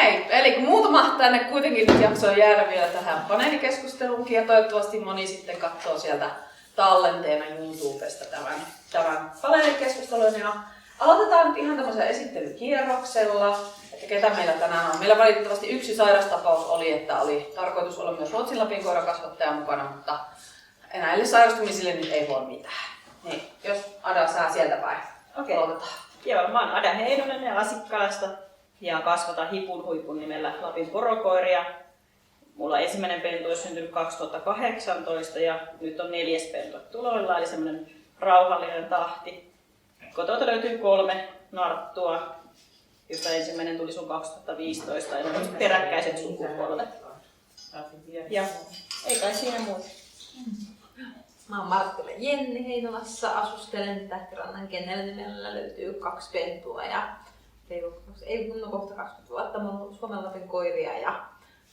Okei, eli kun muutama tänne kuitenkin nyt jaksoa jäädä vielä tähän paneelikeskusteluunkin ja toivottavasti moni sitten katsoo sieltä tallenteena YouTubesta tämän paneelikeskustelun. Ja aloitetaan nyt ihan tämmöisellä esittelykierroksella, että ketä meillä tänään on. Meillä valitettavasti yksi sairastapaus oli, että oli tarkoitus olla myös Ruotsin Lapin koirakasvattaja mukana, mutta näille sairastumisille nyt ei voi mitään. Niin, jos Ada saa sieltä päin. Aloitetaan. Joo, mä oon Ada Heinonen ja Asikkalasta ja kasvatan Hipun huipun nimellä Lapin porokoiria. Mulla ensimmäinen pentu on syntynyt 2018 ja nyt on 4. pentu tuloilla, eli semmoinen rauhallinen tahti. Kotota löytyy 3 narttua, josta ensimmäinen tuli sun 2015, eli on peräkkäiset sukupolvet. Ja ei kai siinä muuta. Mä oon Marttila Jenni Heinolassa, asustelen Tähtirannan kennelnimellä, löytyy 2 pentua ja kohta 20 vuotta. Mä oon ollut Suomen Lapin koiria ja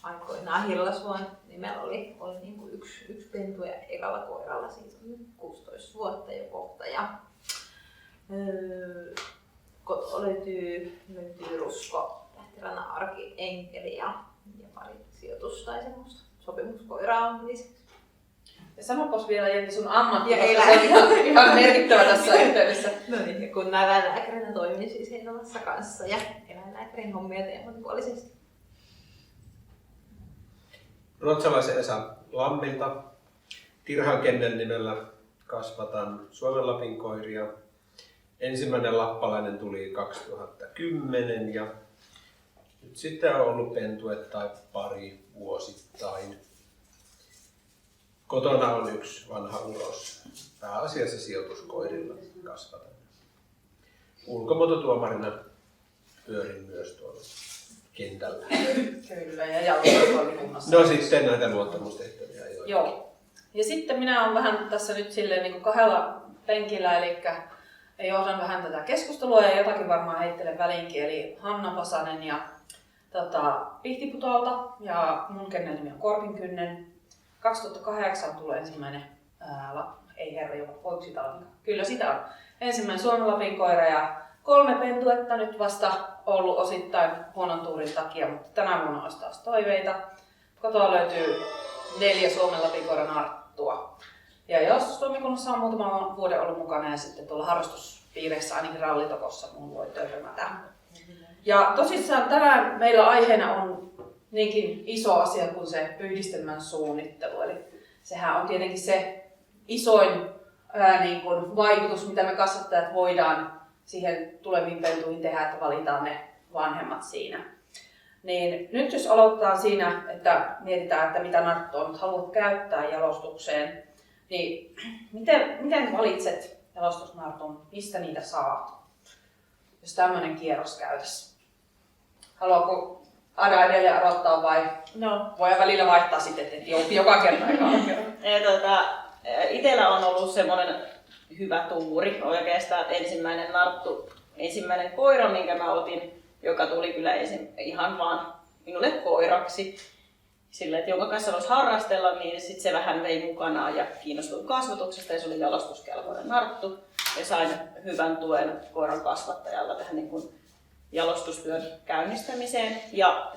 aikoinaan Hillasuon nimellä oli niin kuin yksi pentu ja ekalla koiralla siitä on 16 vuotta jo kohta. Ja, löytyy Rusko, Tähtirannan arki, enkeli ja pari sijoitus tai semmoista sopimuskoiraa on lisäksi. Ja sanopas vielä Jenni sun ammatti, koska se on ihan merkittävä tässä yhteydessä. No niin, ja kun eläinlääkärinä toimin siis Heinolassa kanssa ja eläinlääkärin hommia teen monipuolisesti. Ruotsalaisen Esa Lammilta. Tirhan kennel nimellä kasvatan Suomen Lapin koiria. Ensimmäinen lappalainen tuli 2010 ja nyt sitten on ollut pentue tai pari vuosittain. Kotona on 1 vanha uros. Pääasiassa sijoituskoirilla kasvatan. Ulkomuototuomarina pyörin myös tuolla kentällä. Kyllä, ja jalkapallokunnassa. No sitten näitä luottamustehtäviä. Joo. Ja sitten minä olen vähän tässä nyt silleen niin kuin 2 penkillä, eli johdan vähän tätä keskustelua ja jotakin varmaan heittelen väliinkin. Eli Hanna Pasanen ja Pihtiputolta ja mun kennel nimi on Korpinkynnen. 2008 tulee ensimmäinen, ei herra, voiko sitä olla? Kyllä sitä on. Ensimmäinen Suomen Lapin koira ja 3 pentuetta nyt vasta ollut osittain huonon tuurin takia, mutta tänä vuonna olisi taas toiveita. Kotoa löytyy 4 Suomen Lapin koiran arttua. Ja jalostustoimikunnassa on muutaman vuoden ollut mukana ja sitten tuolla harrastuspiireissä ainakin rallitokossa mun voi törmätä. Ja tosissaan tänään meillä aiheena on niinkin iso asia kuin se yhdistelmän suunnittelu. Eli sehän on tietenkin se isoin niin kuin vaikutus, mitä me kasvattajat voidaan siihen tuleviin pentuihin tehdä, että valitaan ne vanhemmat siinä. Niin nyt jos aloitetaan siinä, että mietitään, että mitä narttua nyt haluat käyttää jalostukseen, niin miten valitset jalostusnartun, mistä niitä saat, jos tämmöinen kierros käytäisiin? Haluatko Ada edelleen aloittaa vai voi välillä vaihtaa sitten, että joka kerta Itellä on ollut semmoinen hyvä tuuri oikeastaan, että ensimmäinen koira, minkä mä otin, joka tuli kyllä ihan vaan minulle koiraksi, sillä että jonka kanssa voisi harrastella, niin sit se vähän vei mukanaan ja kiinnostui kasvatuksesta ja se oli jalostuskelpoinen narttu ja sain hyvän tuen koiran kasvattajalla tähän niin kuin jalostustyön käynnistämiseen ja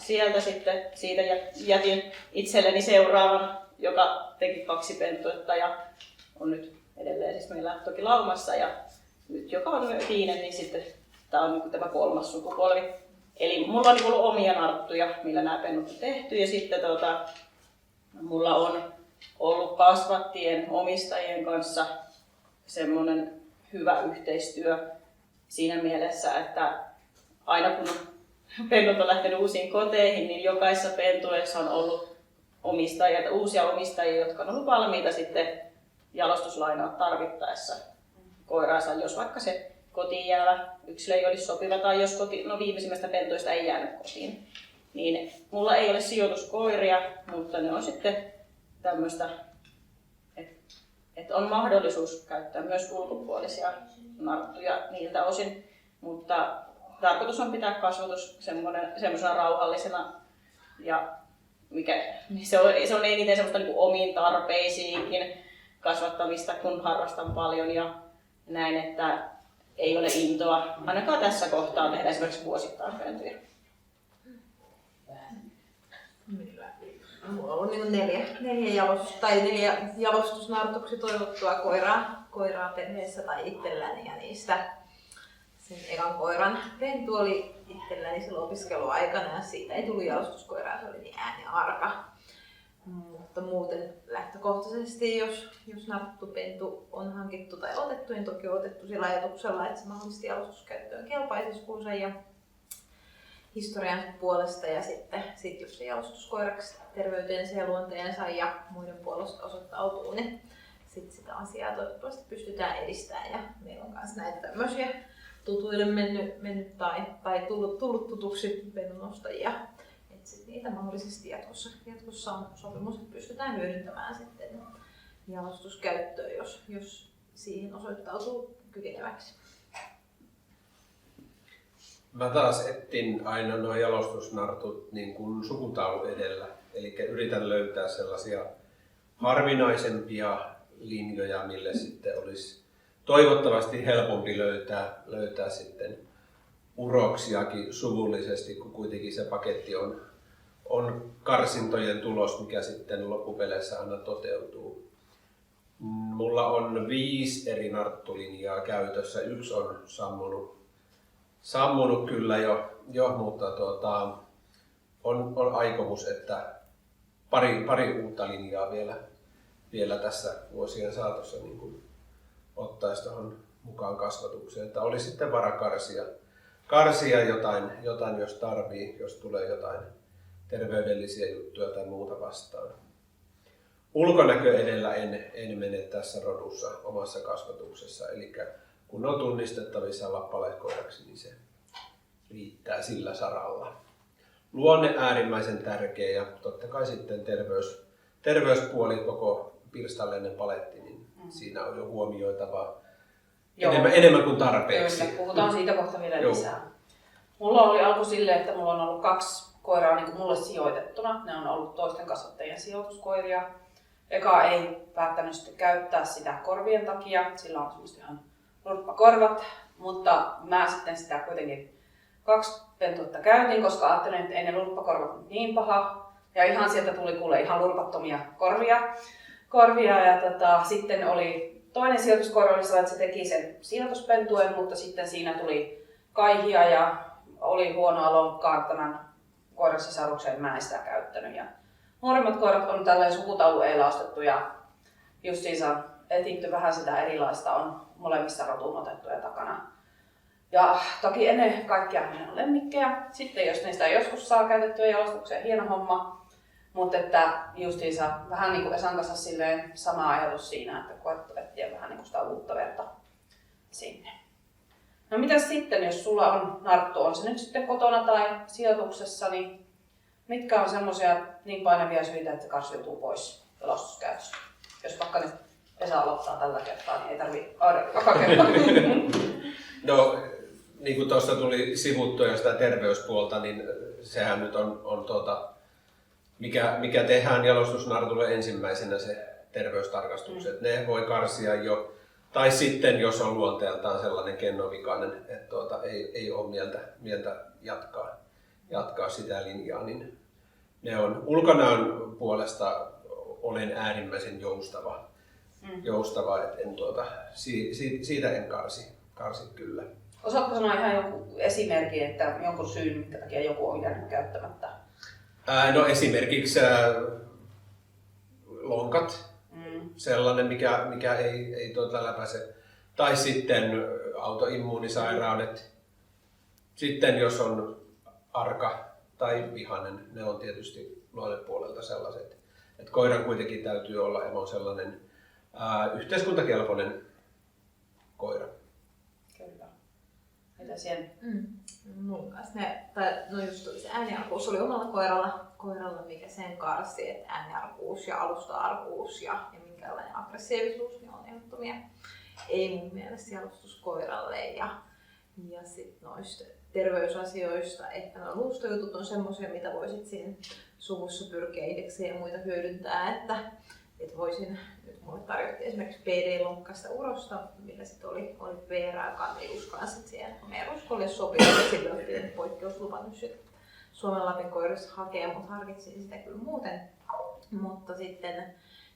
siitä jätin itselleni seuraavan, joka teki 2 pentuetta ja on nyt edelleen siis meillä toki laumassa ja nyt joka on viinen, niin sitten tämä on niin tämä 3. sukupolvi. Eli mulla on niin ollut omia narttuja, millä nämä pennut on tehty ja sitten mulla on ollut kasvattien omistajien kanssa semmoinen hyvä yhteistyö siinä mielessä, että aina kun pennut on lähtenyt uusiin koteihin, niin jokaisessa pentueessa on ollut uusia omistajia, jotka on ollut valmiita sitten jalostuslainaa tarvittaessa koiraansa, jos vaikka se kotiin jäävä yksilö ei olisi sopiva tai jos viimeisimmästä pentuista ei jäänyt kotiin. Niin mulla ei ole sijoituskoiria, mutta ne on sitten tämmöistä, että on mahdollisuus käyttää myös ulkopuolisia narttuja niiltä osin, mutta tarkoitus on pitää kasvatus semmoisena rauhallisena ja se on eniten semmoista niin kuin omiin tarpeisiinkin kasvattamista, kun harrastan paljon ja näin, että ei ole intoa ainakaan tässä kohtaa tehdä esimerkiksi vuosittain pentuja. mulla on ollut niin neljä jalostusnartuksi toivottua koiraa perheessä tai itselläni, ja niistä sen ekan koiran pentu oli itselläni silloin opiskeluaikana, ja siitä ei tullut jalostuskoiraa, se oli niin ääniarka. Mutta muuten lähtökohtaisesti, jos narttupentu on hankittu tai otettu, niin toki on otettu sillä ajatuksella, että se mahdollisesti jalostuskäyttöön kelpaisiskuunsa ja historiansa puolesta, ja sitten jos se jalostuskoiraksi terveyteensä ja luonteensa ja muiden puolesta osoittautuu, niin sitten sitä asiaa toivottavasti pystytään edistämään, ja meillä on myös näitä tämmöisiä tutuille mennyt tai tullut tutuksi pennunostajia. Sitten niitä mahdollisesti jatkossa on sopimus, että pystytään hyödyntämään sitten jalostuskäyttöön, jos siihen osoittautuu kykeneväksi. Mä taas etsin aina nuo jalostusnartut niin kuin sukutaulu edellä. Eli yritän löytää sellaisia harvinaisempia linjoja, mille sitten olisi toivottavasti helpompi löytää sitten uroksiakin suvullisesti, kun kuitenkin se paketti on karsintojen tulos, mikä sitten loppupeleissä aina toteutuu. Mulla on 5 eri narttulinjaa käytössä. Yksi on sammunut kyllä jo mutta on aikomus, että pari uutta linjaa vielä tässä vuosien saatossa niin kuin ottaisi tuohon mukaan kasvatukseen. Että oli sitten vara karsia jotain, jos tarvii, jos tulee jotain terveydellisiä juttuja tai muuta vastaan. Ulkonäkö edellä en mene tässä rodussa omassa kasvatuksessa, eli kun on tunnistettavissa lappalaiskoiraksi, niin se riittää sillä saralla. Luonne äärimmäisen tärkeä, ja totta kai sitten terveyspuoli, koko pirstallinen paletti, niin siinä on jo huomioitavaa enemmän kuin tarpeeksi. Kyllä, puhutaan siitä kohta vielä lisää. Mulla oli alku silleen, että mulla on ollut 2 koiraa niin kuin mulle sijoitettuna. Ne on ollut toisten kasvattajien sijoituskoiria. Eka ei päättänyt sitten käyttää sitä korvien takia, sillä on semmoista ihan nurppakorvat, mutta mä sitten sitä kuitenkin 2 pentuetta käytin, koska ajattelin, että ei ne nurppakorvat nyt niin paha. Ja ihan sieltä tuli kuule ihan nurpattomia korvia ja sitten oli toinen sijoituskoira oli sellainen, että se teki sen sijoituspentuen, mutta sitten siinä tuli kaihia ja oli huonoa lonkkaa tämän koiran sisarukseen, mä en sitä käyttänyt. Ja nuoremmat koirat on tällainen sukutaulueilla ostettu ja justiinsa etitty vähän sitä erilaista, on molemmissa rotuun otettuja takana. Ja toki ennen kaikkea meidän on lemmikkejä. Sitten jos niistä joskus saa käytettyä jalostukseen, hieno homma. Mutta että justiinsa vähän niin kuin Esan kanssa silleen sama ajatus siinä, että koettu etsiä vähän niin kuin sitä uutta verta sinne. No mitäs sitten, jos sulla on narttu, on se nyt sitten kotona tai sijoituksessa, niin mitkä on semmoisia niin painavia syitä, että se karsiutuu pois jalostuskäytössä? Jos vaikka nyt Esa aloittaa tällä kertaa, niin ei tarvitse joka kertaa. No, niin kuin tuossa tuli sivuttua jo sitä terveyspuolta, niin sehän nyt on mikä tehdään jalostusnartulle ensimmäisenä se terveystarkastukset. Ne voi karsia jo, tai sitten jos on luonteeltaan sellainen kennovikainen, että ei ole mieltä jatkaa sitä linjaa, niin ne on ulkonäön puolesta olen äärimmäisen joustava että siitä en karsi kyllä. Osaatko sanoa ihan joku esimerkki, että jonkun syyn, minkä takia joku on jäänyt käyttämättä? No esimerkiksi lonkat, sellainen mikä ei läpäise. Tai sitten autoimmuunisairaudet. Sitten jos on arka tai vihainen, ne on tietysti luonnepuolelta sellaiset. Että koiran kuitenkin täytyy olla sellainen yhteiskuntakelpoinen koira. Kyllä. Mitä siellä? Mun kanssa just tuli se ääniarkuus oli omalla koiralla, mikä sen karsi, että ääniarkuus ja alusta-arkuus ja minkälainen aggressiivisuus, niin on ehdottomia. Ei mun mielestä jalostuskoiralle. Ja sitten noista terveysasioista, ehkä nuo luustojutut on semmoisia, mitä voisit siinä suvussa pyrkiä itsekseen ja muita hyödyntää, että voisin, nyt mulle tarjottiin esimerkiksi PD-lonkkasta urosta, millä sitten oli PR-kannius kanssa, että siihen meidän uskolle sopii, ja sillä oli poikkeuslupa nyt sitten Suomen Lapin koirissa hakea, mutta harkitsin sitä kyllä muuten. Mutta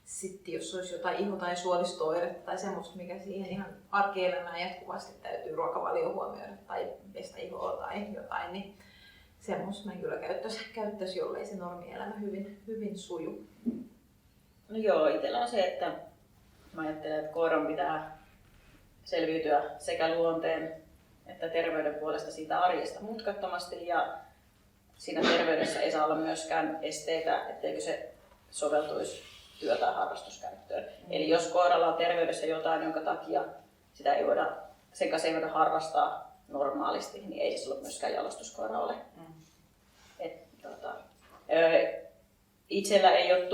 sitten jos olisi jotain iho- tai suolisto-oiretta tai semmoista, mikä siihen ihan arkielämään jatkuvasti täytyy ruokavalio huomioida tai pestä ihoa tai jotain, niin semmoista mä kyllä käyttäisi, jollei se normielämä hyvin suju. No joo, itsellä on se, että mä ajattelen, että koiran pitää selviytyä sekä luonteen että terveyden puolesta siitä arjesta mutkattomasti, ja siinä terveydessä ei saa olla myöskään esteitä, etteikö se soveltuisi työ- tai harrastuskäyttöön. Eli jos koiralla on terveydessä jotain, jonka takia sen kanssa ei voida harrastaa normaalisti, niin ei se silloin myöskään jalostuskoira ole. Itsellä ei ole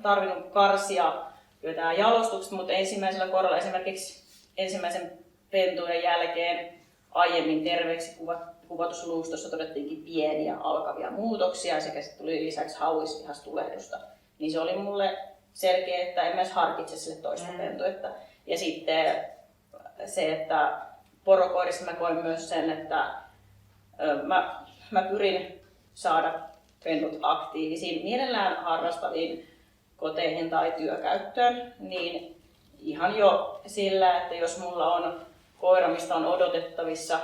tarvinnut karsia jotain jalostuksesta, mutta ensimmäisellä koiralla esimerkiksi ensimmäisen pentujen jälkeen aiemmin terveeksi kuvatusluustossa todettiinkin pieniä alkavia muutoksia sekä sitten tuli lisäksi hauislihastulehdusta. Niin se oli mulle selkeä, että en myös harkitse sille toista pentuetta. Ja sitten se, että porokoirissa mä koin myös sen, että mä pyrin saada pennut aktiivisiin, mielellään harrastaviin koteihin tai työkäyttöön, niin ihan jo sillä, että jos mulla on koira, mistä on odotettavissa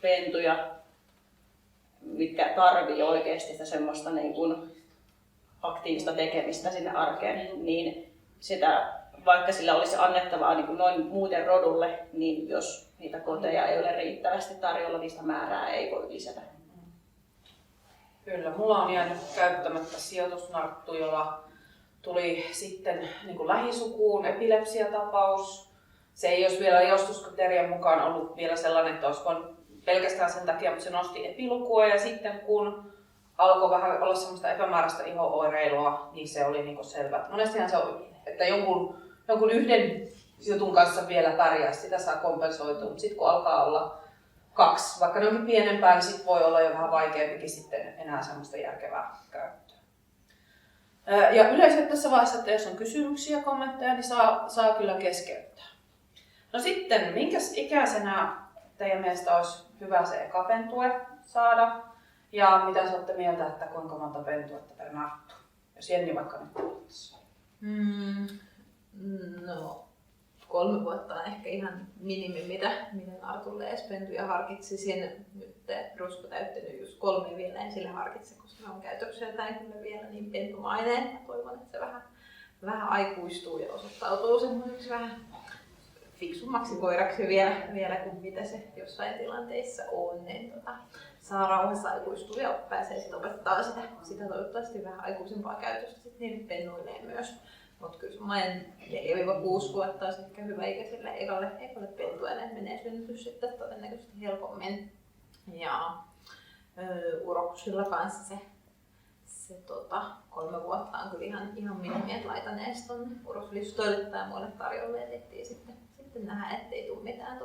pentuja, mitkä tarvii oikeasti sitä semmoista niin kuin aktiivista tekemistä sinne arkeen, niin sitä, vaikka sillä olisi annettavaa niin kuin noin muuten rodulle, niin jos niitä koteja ei ole riittävästi tarjolla, niistä määrää ei voi lisätä. Kyllä, mulla on jäänyt käyttämättä sijoitusnarttu, jolla tuli sitten niin kuin lähisukuun epilepsiatapaus. Se ei olisi vielä jostuskriteerien mukaan ollut vielä sellainen, että olisi voinut pelkästään sen takia, mutta se nosti epilukua, ja sitten kun alkoi vähän olla semmoista epämääräistä iho-oireilua, niin se oli niin kuin selvä. Monestihan se on, että jonkun yhden jutun kanssa vielä pärjää, sitä saa kompensoitua, mutta sitten kun alkaa olla 2, vaikka ne onkin pienempää, niin sit voi olla jo vähän vaikeampikin sitten enää semmoista järkevää käyttöä. Ja yleensä tässä vaiheessa, että jos on kysymyksiä ja kommentteja, niin saa kyllä keskeyttää. No sitten, minkäs ikäisenä teidän mielestä olisi hyvä se eka pentue saada? Ja mitä sä olette mieltä, että kuinka monta pentuetta per narttu? Jos Jenni vaikka nyt aloittaisi. No, 3 vuotta on ehkä ihan minimi, mitä nartulle edes pentuja harkitsisin. Nyt Rusko täyttänyt just 3 vielä, en sillä harkitse, koska se on käytökseltään kyllä vielä niin pentumainen. Toivon, että se vähän aikuistuu ja osoittautuu semmoiseksi vähän fiksummaksi koiraksi vielä kuin mitä se jossain tilanteissa on. Niin saa rauhassa aikuistua ja pääsee sitten opettaa sitä toivottavasti vähän aikuisempaa käytöstä sit niille pennuilleen myös. Mutta kyllä semmoinen 4-6 vuotta olisi ehkä hyvä ikäiselle ekalle pentueelle, että menee synnytys sitten todennäköisesti helpommin. Ja uroksilla kanssa se 3 vuotta on kyllä ihan minimi, että laitan edes tuonne uroslistoille tai muille tarjolle, ettei sitten nähdä, ettei tule mitään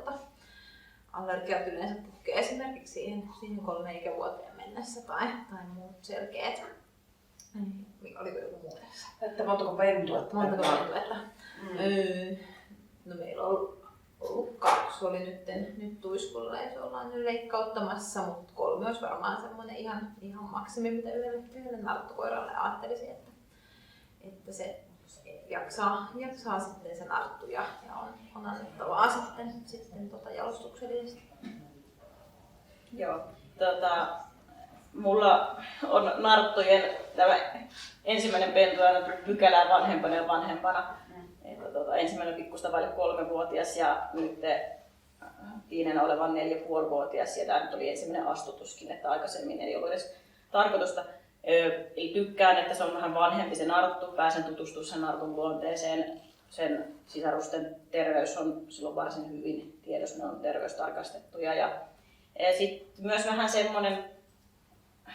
allergiat yleensä puhkee esimerkiksi siihen 3 ikävuoteen mennessä tai muut selkeät. Oliko joku muu tässä? Että montako pentuetta? No meillä on ollut 2, oli nyt tuiskulla ja se ollaan nyt leikkauttamassa, mutta 3 olisi varmaan semmoinen ihan maksimi, mitä yhdelle narttukoiralle ajattelisin, että se jaksaa sitten se narttu ja on annettavaa sitten jalostuksellisesti. Joo, mulla on narttujen tämä ensimmäinen pentu aina pykälää vanhempana ja vanhempana. Ensimmäinen pikkusta vaille 3-vuotias ja nyt pienenä olevan 4,5-vuotias, ja tämä nyt oli ensimmäinen astutuskin, että aikaisemmin ei ollut edes tarkoitusta. Eli tykkään, että se on vähän vanhempi se narttu, pääsen tutustumaan sen nartun luonteeseen. Sen sisarusten terveys on silloin varsin hyvin tiedossa, ne on terveystarkastettuja. Ja sitten myös vähän semmoinen,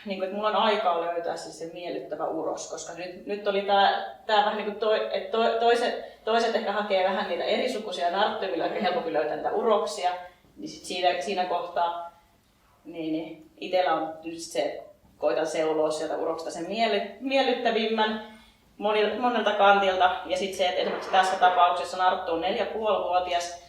niin että mulla on aikaa löytää siis se miellyttävä uros, koska nyt oli tää vähän niin kuin että toiset ehkä hakee vähän niitä erisukuisia narttuja, millä on ehkä helpompi löytää niitä uroksia, niin sit siinä kohtaa niin itsellä on nyt se, koitan seuloa sieltä uroksesta sen miellyttävimmän monelta kantilta, ja sitten se, että esimerkiksi tässä tapauksessa narttu on 4,5-vuotias,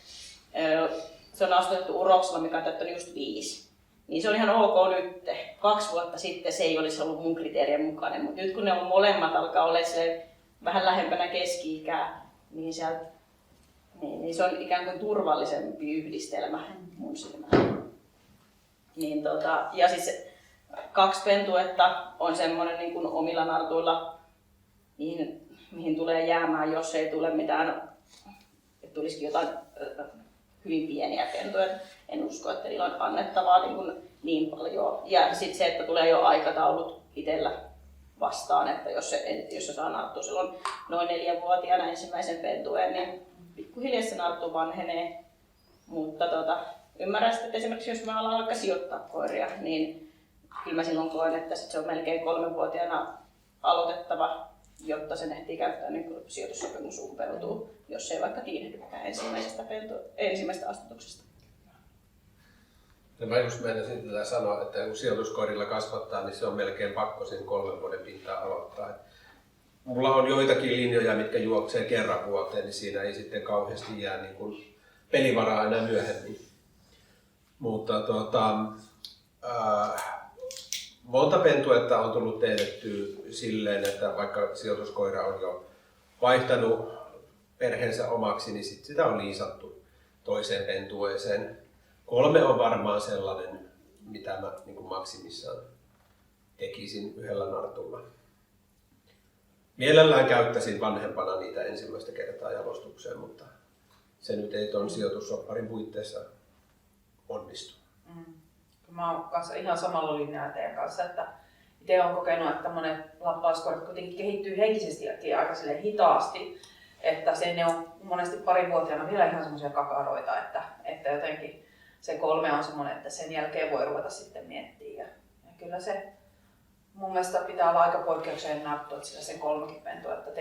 se on astutettu uroksella, mikä on täyttänyt just 5. niin se on ihan ok nyt. 2 vuotta sitten se ei olisi ollut mun kriteerien mukainen, mutta nyt kun ne on molemmat alkaa olla vähän lähempänä keski-ikää, niin, niin se on ikään kuin turvallisempi yhdistelmä mun silmään. Niin ja siis 2 pentuetta on semmoinen niin kuin omilla nartuilla, mihin tulee jäämään, jos ei tule mitään, että tulisikin jotain hyvin pieniä pentuja. En usko, että niillä on annettavaa niin paljon. Ja sitten se, että tulee jo aikataulut itsellä vastaan, että jos se saa narttua silloin noin 4-vuotiaana ensimmäisen pentueen, niin pikkuhiljaa se narttu vanhenee. Mutta ymmärrän, että esimerkiksi jos mä alan vaikka sijoittaa koiria, niin kyllä mä silloin koen, että se on melkein 3-vuotiaana aloitettava, jotta sen ehtii käyttää niin kun sijoitussopimus umpeutuu, jos ei vaikka tiinehdykään ensimmäisestä astutuksesta. Ja mä just meinasin tätä sanoa, että kun sijoituskoirilla kasvattaa, niin se on melkein pakko sen 3 vuoden pintaan aloittaa. Mulla on joitakin linjoja, mitkä juoksee kerran vuoteen, niin siinä ei sitten kauheasti jää niin kuin pelivaraa enää myöhemmin. Mutta monta pentuetta on tullut tehdettyä silleen, että vaikka sijoituskoira on jo vaihtanut perheensä omaksi, niin sit sitä on liisattu toiseen pentueeseen. 3 on varmaan sellainen, mitä mä niin kuin maksimissaan tekisin yhdellä nartulla. Mielellään käyttäisin vanhempana niitä ensimmäistä kertaa jalostukseen, mutta se nyt ei tuon sijoitussopparin puitteissa onnistu. Mä oon kanssa ihan samalla linjalla teidän kanssa, että itse olen kokenut, että monet lappalaiskoirat kuitenkin kehittyy henkisesti aika hitaasti, että ne on monesti 2-vuotiaana vielä ihan semmoisia kakaroita, että jotenkin se 3 on semmoinen, että sen jälkeen voi ruveta sitten miettimään. Ja kyllä se mun mielestä pitää olla aika poikkeuksellinen narttu, että sillä se 3 pentua, että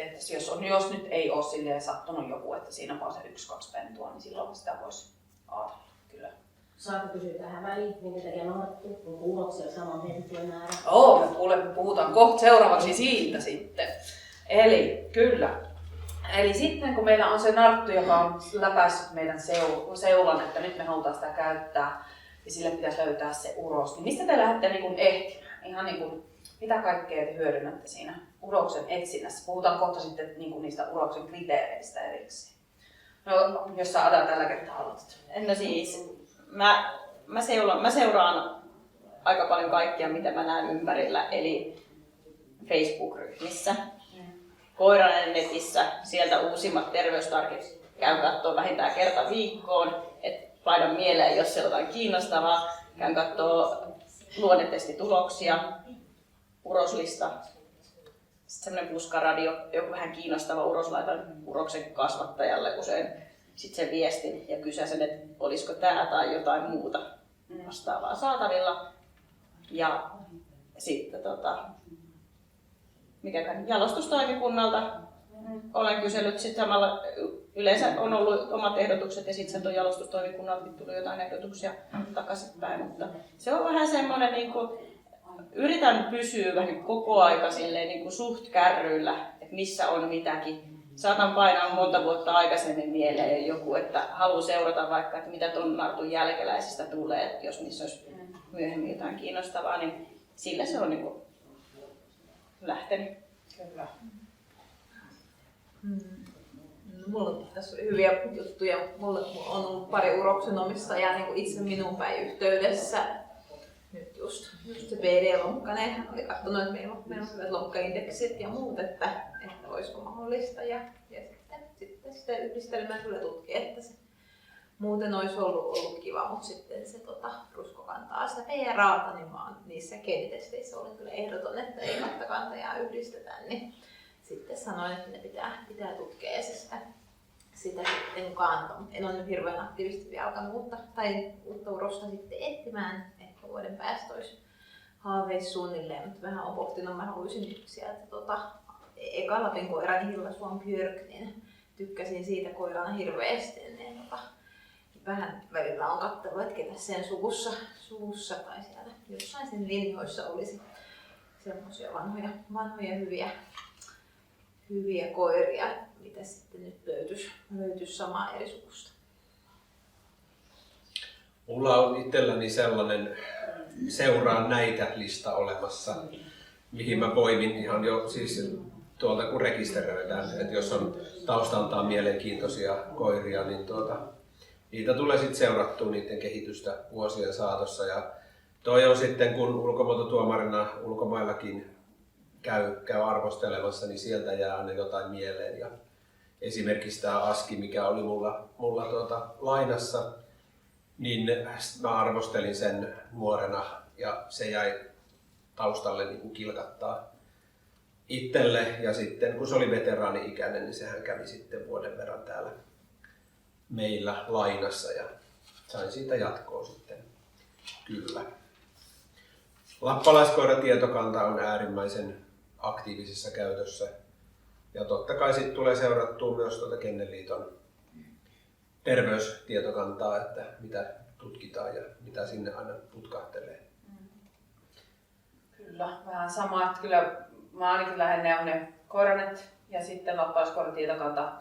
jos nyt ei ole silleen sattunut joku, että siinä on vaan se 1-2 pentua, niin silloin sitä voisi ajatella kyllä. Saanko kysyä tähän väliin, minkä takia narttu? Onko uroksia sama pentujen määrä? Me puhutaan kohta seuraavaksi siitä sitten. Eli kyllä. Eli sitten kun meillä on se narttu, joka on läpäissyt meidän seulan, että nyt me halutaan sitä käyttää ja sille pitäisi löytää se uros, niin mistä te lähdette ehtimään? Ihan mitä kaikkea te hyödynnätte siinä uroksen etsinnässä? Puhutaan kohta sitten niistä uroksen kriteereistä erikseen. No, jos sä Ada tällä kertaa aloitat. No siis, mä seuraan aika paljon kaikkia, mitä mä näen ympärillä, eli Facebook-ryhmissä, Koiranen netissä, sieltä uusimmat terveystarkit käyn katsoa vähintään kerta viikkoon, että laitan mieleen, jos se on jotain kiinnostavaa, käyn katsoa luonnetestituloksia, uroslista, sitten semmoinen puskaradio, joku vähän kiinnostava uros, laitan uroksen kasvattajalle usein sitten sen viestin ja kysäsen, että olisiko tämä tai jotain muuta vastaavaa saatavilla. Ja sitten jalostustoimikunnalta olen kysellyt sitten samalla, yleensä on ollut omat ehdotukset ja sitten tuon jalostustoimikunnalta tuli jotain ehdotuksia takaisinpäin, mutta se on vähän semmoinen yritän pysyä vähän koko aika silleen suht kärryillä, että missä on mitäkin. Saatan painaa monta vuotta aikaisemmin mieleen joku, että haluan seurata vaikka, että mitä tuon nartun jälkeläisistä tulee, että jos niissä olisi myöhemmin jotain kiinnostavaa, niin sillä se on lähtenyt. Kyllä. Mulla on tässä hyviä juttuja. Mulla on ollut pari uroksen omistajaa itse minun päin yhteydessä. Nyt just se BD-lonkkainen, hän oli katsonut, että meillä on hyvät lonkkaindeksit ja muut, että olisiko mahdollista. Ja sitten sitä yhdistelmää kyllä tutki, että se muuten olisi ollut kiva, mutta sitten se rusko kantaa sitä PRAta, niin mä oon niissä geenitesteissä olin kyllä ehdoton, että ei kahta kantajaa yhdistetä, niin sitten sanoin, että ne pitää tutkia ja sitä sitten kantaa. En ole nyt hirveän aktiivisesti vielä alkanut uutta urosta sitten etsimään. Ehkä vuoden päästä olisi haaveissa suunnilleen, mutta vähän on pohtinut. Mä haluaisin sieltä eka Lapin koirani Hillasuon Björk, niin tykkäsin siitä koirana hirveästi. Niin vähän välillä on katsellut, että ketä sen suvussa tai siellä jossain sen linjoissa olisi semmoisia vanhoja hyviä koiria, mitä sitten nyt löytyisi samaa eri sukusta. Mulla on itselläni sellainen seuraan näitä lista olemassa, mihin mä poimin ihan jo siis tuolta kun rekisteröidään, että jos on taustaltaan mielenkiintoisia koiria, niin niitä tulee sitten seurattua niiden kehitystä vuosien saatossa. Ja toi on sitten, kun ulkomuototuomarina ulkomaillakin käy arvostelemassa, niin sieltä jää aina jotain mieleen. Ja esimerkiksi tämä Aski, mikä oli mulla lainassa, niin mä arvostelin sen nuorena ja se jäi taustalle niin kuin kilkattaa itselle. Ja sitten kun se oli veteraani-ikäinen, niin sehän kävi sitten vuoden verran täällä meillä lainassa ja sain siitä jatkoa sitten kyllä. Lappalaiskoiratietokanta on äärimmäisen aktiivisessa käytössä. Ja totta kai sitten tulee seurattua myös Kennelliiton terveystietokantaa, että mitä tutkitaan ja mitä sinne aina putkahtelee. Kyllä, vähän sama. Että kyllä mä ainakin lähden ne koiranet ja sitten lappalaiskoiratietokanta.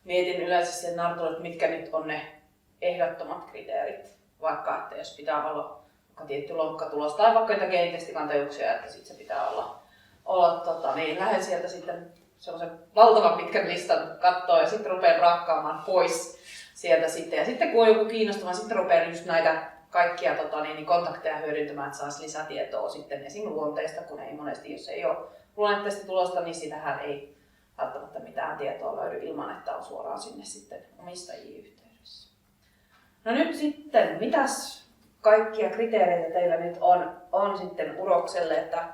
Mietin yleensä sen nartulle, että mitkä nyt on ne ehdottomat kriteerit. Vaikka että jos pitää olla tietty lonkkatulos tai vaikka jotain geenitestikantajuuksia, että sitten se pitää olla niin lähden sieltä sitten sellaisen valtavan pitkän listan kattoon ja sitten rupean rakkaamaan pois sieltä sitten. Ja sitten kun on joku kiinnostava, sitten rupean just näitä kaikkia kontakteja hyödyntämään, että saisi lisätietoa sitten esim. Luonteesta, kun ei monesti, jos ei ole luonnetestitulosta, niin sitähän ei välttämättä mitään tietoa löydy ilman, että on suoraan sinne sitten omistajien yhteydessä. No nyt sitten, mitäs kaikkia kriteereitä teillä nyt on sitten urokselle, että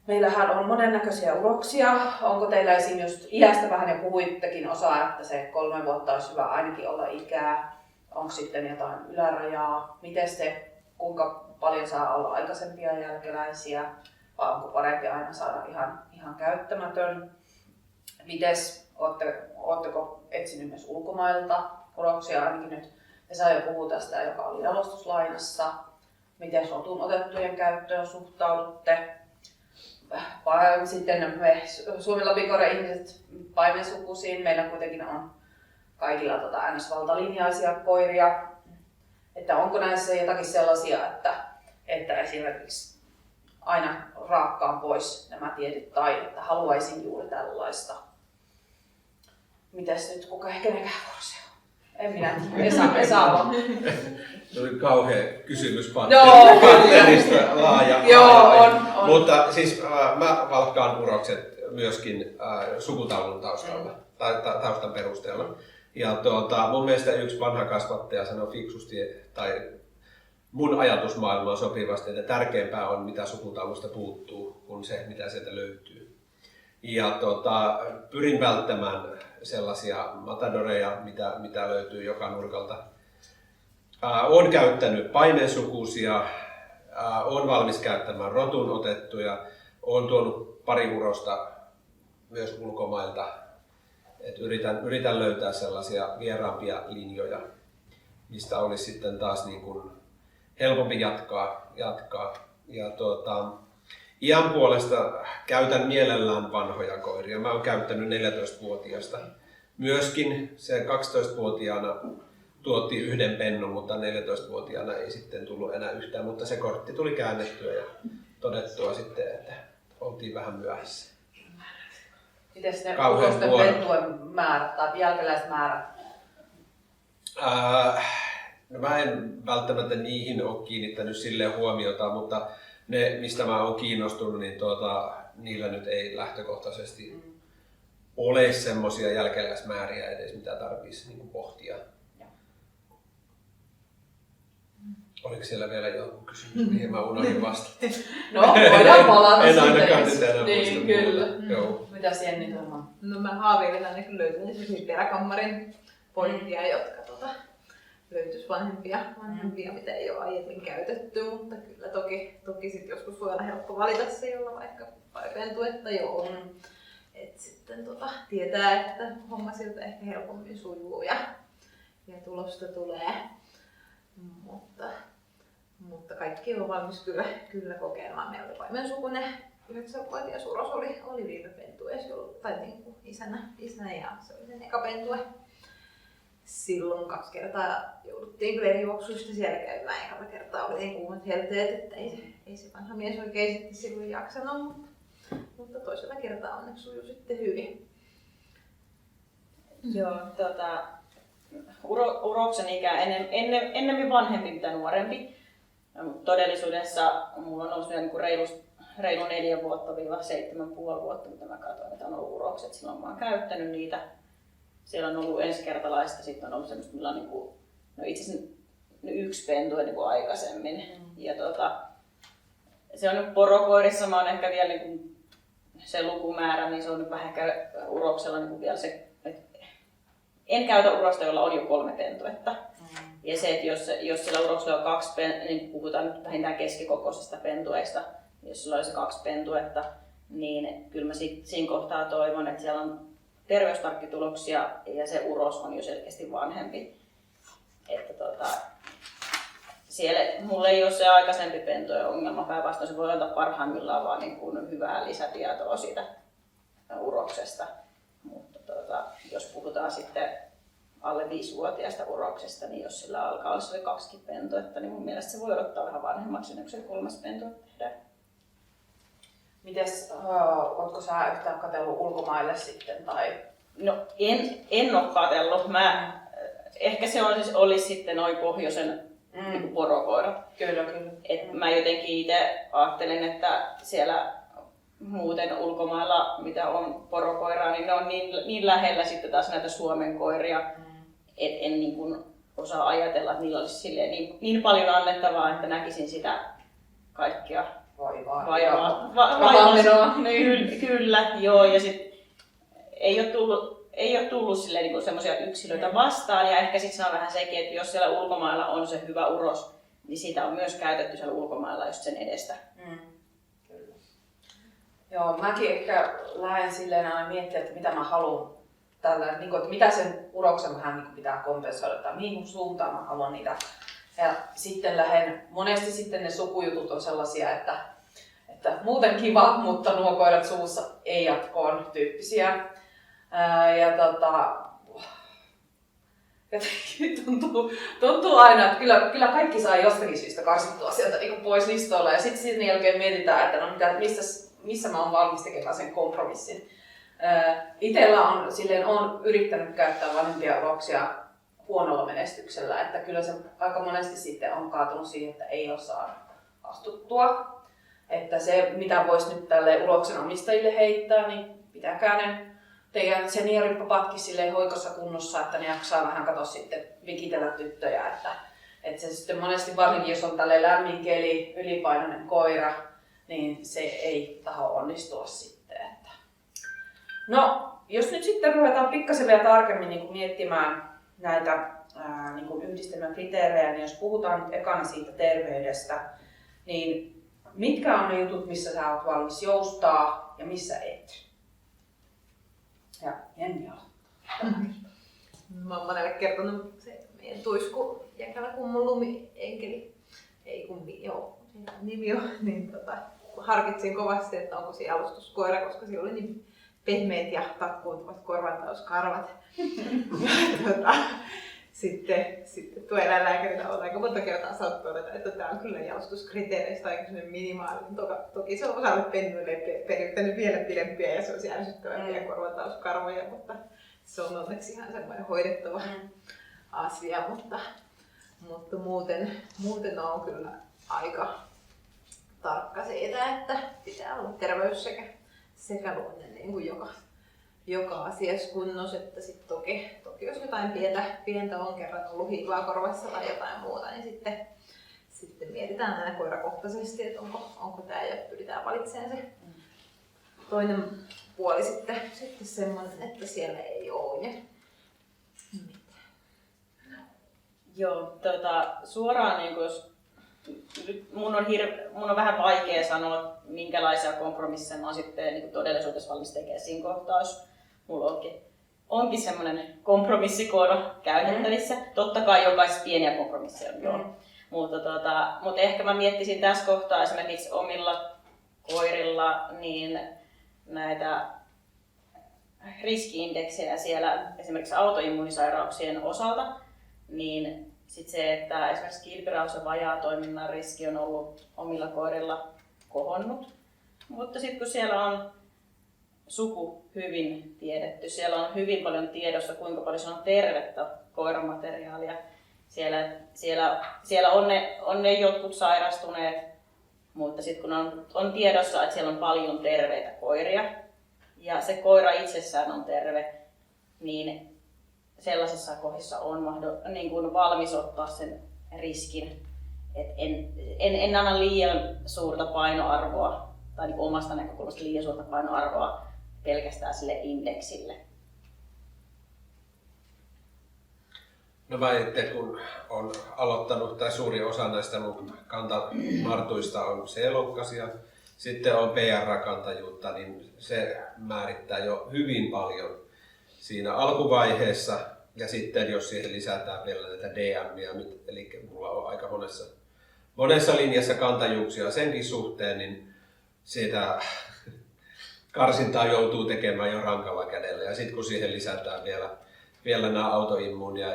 meillähän on monennäköisiä uroksia. Onko teillä esim. Just iästä vähän jo puhuittekin osaa, että se 3 vuotta olisi hyvä ainakin olla ikää. Onko sitten jotain ylärajaa? Miten se, kuinka paljon saa olla aikaisempia jälkeläisiä? Vai onko parempi aina saada ihan käyttämätön? Mites, ootteko etsinyt myös ulkomailta uroksia? Ainakin nyt Esa jo puhuu tästä, joka oli jalostuslainassa. Miten rotun otettujen käyttöön suhtaudutte? Sitten me Suomen Lapinkoiran ihmiset paimensukuisiin. Meillä kuitenkin on kaikilla NS-valtalinjaisia koiria. Että onko näissä jotakin sellaisia, että esimerkiksi aina raakkaan pois nämä tietyt taidot, että haluaisin juuri tällaista. Mitäs nyt, kenenkään vuorosia? En minä tiedä. Esa vaan. Se oli kauhea kysymys Joo, patterista laaja. Joo, on. Mutta siis mä valkkaan urokset myöskin sukutaulun taustalla, tai taustan perusteella. Ja mun mielestä yksi vanha kasvattaja sanoi fiksusti, tai mun ajatusmaailmaan sopivasti, että tärkeämpää on mitä sukutaulusta puuttuu, kuin se mitä sieltä löytyy. Ja pyrin välttämään sellaisia matadoreja, mitä löytyy joka nurkalta. Olen käyttänyt paimensukuisia, olen valmis käyttämään rotun otettuja, olen tuonut pari urosta myös ulkomailta. Et yritän löytää sellaisia vieraampia linjoja, mistä olisi sitten taas niin kuin helpompi jatkaa. Ja iän puolesta käytän mielellään vanhoja koiria. Mä oon käyttänyt 14-vuotiaasta. Myöskin se 12-vuotiaana tuotti yhden pennun, mutta 14-vuotiaana ei sitten tullut enää yhtään. Mutta se kortti tuli käännettyä ja todettua sitten, että oltiin vähän myöhässä. Mites ne urosten pentujen määrät tai jälkeläismäärät? No mä en välttämättä niihin ole kiinnittänyt silleen huomiota, mutta ne, mistä mä oon kiinnostunut, niin niillä nyt ei lähtökohtaisesti ole semmoisia jälkeläismääriä edes, mitä tarvitsisi niin kuin pohtia. Oliko siellä vielä joku kysymys, mihin mä unohdin vastata? No, voidaan palata en sitten. ainakaan nyt enää niin, muista kyllä. Joo. Mitäs Jenni tuomaan? No mä haaveilin ainakin löytänyt esimerkiksi peräkammarin poikia, jotka löytyisi vanhempia, mitä ei ole aiemmin käytetty, mutta kyllä toki sit joskus voi olla helppo valita se, jolla vaikka paipentuetta jo on. Et sitten tietää, että homma siltä ehkä helpommin sujuu ja tulosta tulee. Mutta kaikki on valmis kyllä kokeilemaan. Meillä oli paimensukunen 9-vuotias uros oli viime pentue, tai niin kuin isänä ja se oli sen eka pentue. silloin 2 kertaa jouduttiin kyllä eri juoksuista siellä käymään. Ekalla kertaa oli niin kuumat helteet, että ei se vanha mies oikein sitten silloin jaksanut, mutta toisella kertaa onneksi sujui sitten hyvin. Joo, uroksen ikä ennemmin vanhempi mitä nuorempi. Todellisuudessa mulla on ollut reilu 4 vuotta 7,5 vuotta, mitä mä katsoin, että on ollut urokset. Silloin mä oon käyttänyt niitä. Siellä on ollut ensikertalaista, sitten on ollut semmoista, millä on itse asiassa 1 pentu aikaisemmin. Ja se on nyt porokoirissa, mä oon ehkä vielä se lukumäärä, niin se on nyt vähän ehkä uroksella vielä se, en käytä urosta, jolla on jo 3 pentuetta. Ja se, että jos sillä uroksella on 2 niin puhutaan nyt vähintään keskikokoisista pentueista, jos sillä olisi 2 pentuetta, niin kyllä mä siinä kohtaa toivon, että siellä on terveystarkkituloksia ja se uros on jo selkeästi vanhempi. Että siellä mulla ei ole se aikaisempi pentujen ongelma, päinvastoin se voi antaa parhaimmillaan vaan niin kuin hyvää lisätietoa siitä uroksesta. Mutta jos puhutaan sitten alle 5-vuotiaasta uroksesta, niin jos sillä alkaa olla se 2 pentuetta, niin mun mielestä se voi odottaa vähän vanhemmaksi, ennen kuin se 3. pentue tehdään. Mites, ootko sä yhtään katsellut ulkomaille sitten? Tai? No en ole katsellut. Ehkä se olisi sitten noin pohjoisen niin porokoirat. Kyllä. Mä jotenkin itse ajattelin, että siellä muuten ulkomailla, mitä on porokoiraa, niin ne on niin lähellä sitten taas näitä Suomen koiria, että en niin kuin osaa ajatella, että niillä olisi silleen niin paljon annettavaa, että näkisin sitä kaikkia vaivaa. Kyllä, joo. Ja sitten ei ole tullut silleen niin semmoisia yksilöitä vastaan, ja ehkä sitten se on vähän sekin, että jos siellä ulkomailla on se hyvä uros, niin sitä on myös käytetty siellä ulkomailla just sen edestä. Kyllä. Joo, mäkin ehkä lähden silleen aina miettimään, että mitä mä haluan tällä, niin kuin, että mitä sen uroksen vähän niin kuin pitää kompensoida tai mihin suuntaan mä haluan niitä. Ja sitten monesti sitten ne sukujutut on sellaisia, että muuten kiva, mutta nuo koirat suussa ei jatkoon tyyppisiä. Tuntuu aina, että kyllä kaikki saa jostakin syystä karsittua sieltä niin pois listoilla ja sitten sen jälkeen mietitään, että missä mä oon valmis tekemään sen kompromissin. Itellä on yrittänyt käyttää vanhempia uroksia huonolla menestyksellä, että kyllä se aika monesti sitten on kaatunut siihen, että ei ole saanut astuttua. Että se, mitä voisi nyt tälle uroksen omistajille heittää, niin pitäkää ne teidän senioripapatkin silleen hoikossa kunnossa, että ne jaksaa vähän katsoa sitten vikitellä tyttöjä. Että se sitten monesti varsinkin, jos on tälle lämmin keli, ylipainoinen koira, niin se ei taho onnistua sitten. No, jos nyt sitten ruvetaan pikkasen vielä tarkemmin niin miettimään näitä niin yhdistelmän kriteerejä, niin jos puhutaan nyt ekana siitä terveydestä, niin mitkä on ne jutut, missä sä oot valmis joustaa ja missä et? Ja Jenni aloittaa. Mä oon monelle kertonut se meidän tuisku jäkälä kummun lumienkeli, ei kummi, joo, siinä nimi on, niin harkitsin kovasti, että onko se jalostuskoira, koska sillä oli niin pehmeät ja takkuuntuvat korvantauskarvat. Sitten tuo eläinlääkärinä on aika monta kertaa saanut todeta, että tämä on kyllä jalostuskriteereistä aika minimaalinen. Toki se on osalle pennuille perittänyt vielä pidempiä ja se on ärsyttävämpiä korvantauskarvoja, mutta se on onneksi ihan semmoinen hoidettava asia. Mutta muuten on kyllä aika tarkka siitä, että pitää olla terveys sekä luonne niin kuin joka asiassa kunnossa, että sitten toki jos jotain pientä on kerran ollut hiivaa korvassa tai jotain muuta, niin sitten mietitään aina koirakohtaisesti, että onko tämä ja pyritään valitsemaan se toinen puoli sitten semmoinen, että siellä ei ole mitään. Joo, suoraan niin jos mun on vähän vaikea sanoa, minkälaisia kompromisseja mä oon sitten niin todellisuudessa valmis tekemään siinä kohtaa, jos mulla onkin semmoinen kompromissikoodo käytettävissä. Totta kai jokaisessa pieniä kompromisseja on, joo. Mutta ehkä mä miettisin tässä kohtaa esimerkiksi omilla koirilla niin näitä riski-indeksejä siellä esimerkiksi autoimmuunisairauksien osalta, niin sit se, että esimerkiksi kilpiraus- ja vajaatoiminnan riski on ollut omilla koirilla kohonnut. Mutta sitten kun siellä on suku hyvin tiedetty, siellä on hyvin paljon tiedossa, kuinka paljon se on tervettä koiramateriaalia. Siellä on ne jotkut sairastuneet, mutta sitten kun on tiedossa, että siellä on paljon terveitä koiria ja se koira itsessään on terve, niin sellaisissa kohdissa on niin kuin valmis ottaa sen riskin. Et en anna liian suurta painoarvoa tai niin omasta näkökulmasta liian suurta painoarvoa pelkästään sille indeksille. No mä itse kun on aloittanut, tai suuri osa näistä mun kantamartuista on C-loukkasia, sitten on PR-kantajuutta, niin se määrittää jo hyvin paljon siinä alkuvaiheessa. Ja sitten jos siihen lisätään vielä näitä DM:iä, eli mulla on aika monessa linjassa kantajuuksia senkin suhteen, niin siitä karsintaa joutuu tekemään jo rankalla kädellä. Ja sitten kun siihen lisätään vielä nämä autoimmuuni- ja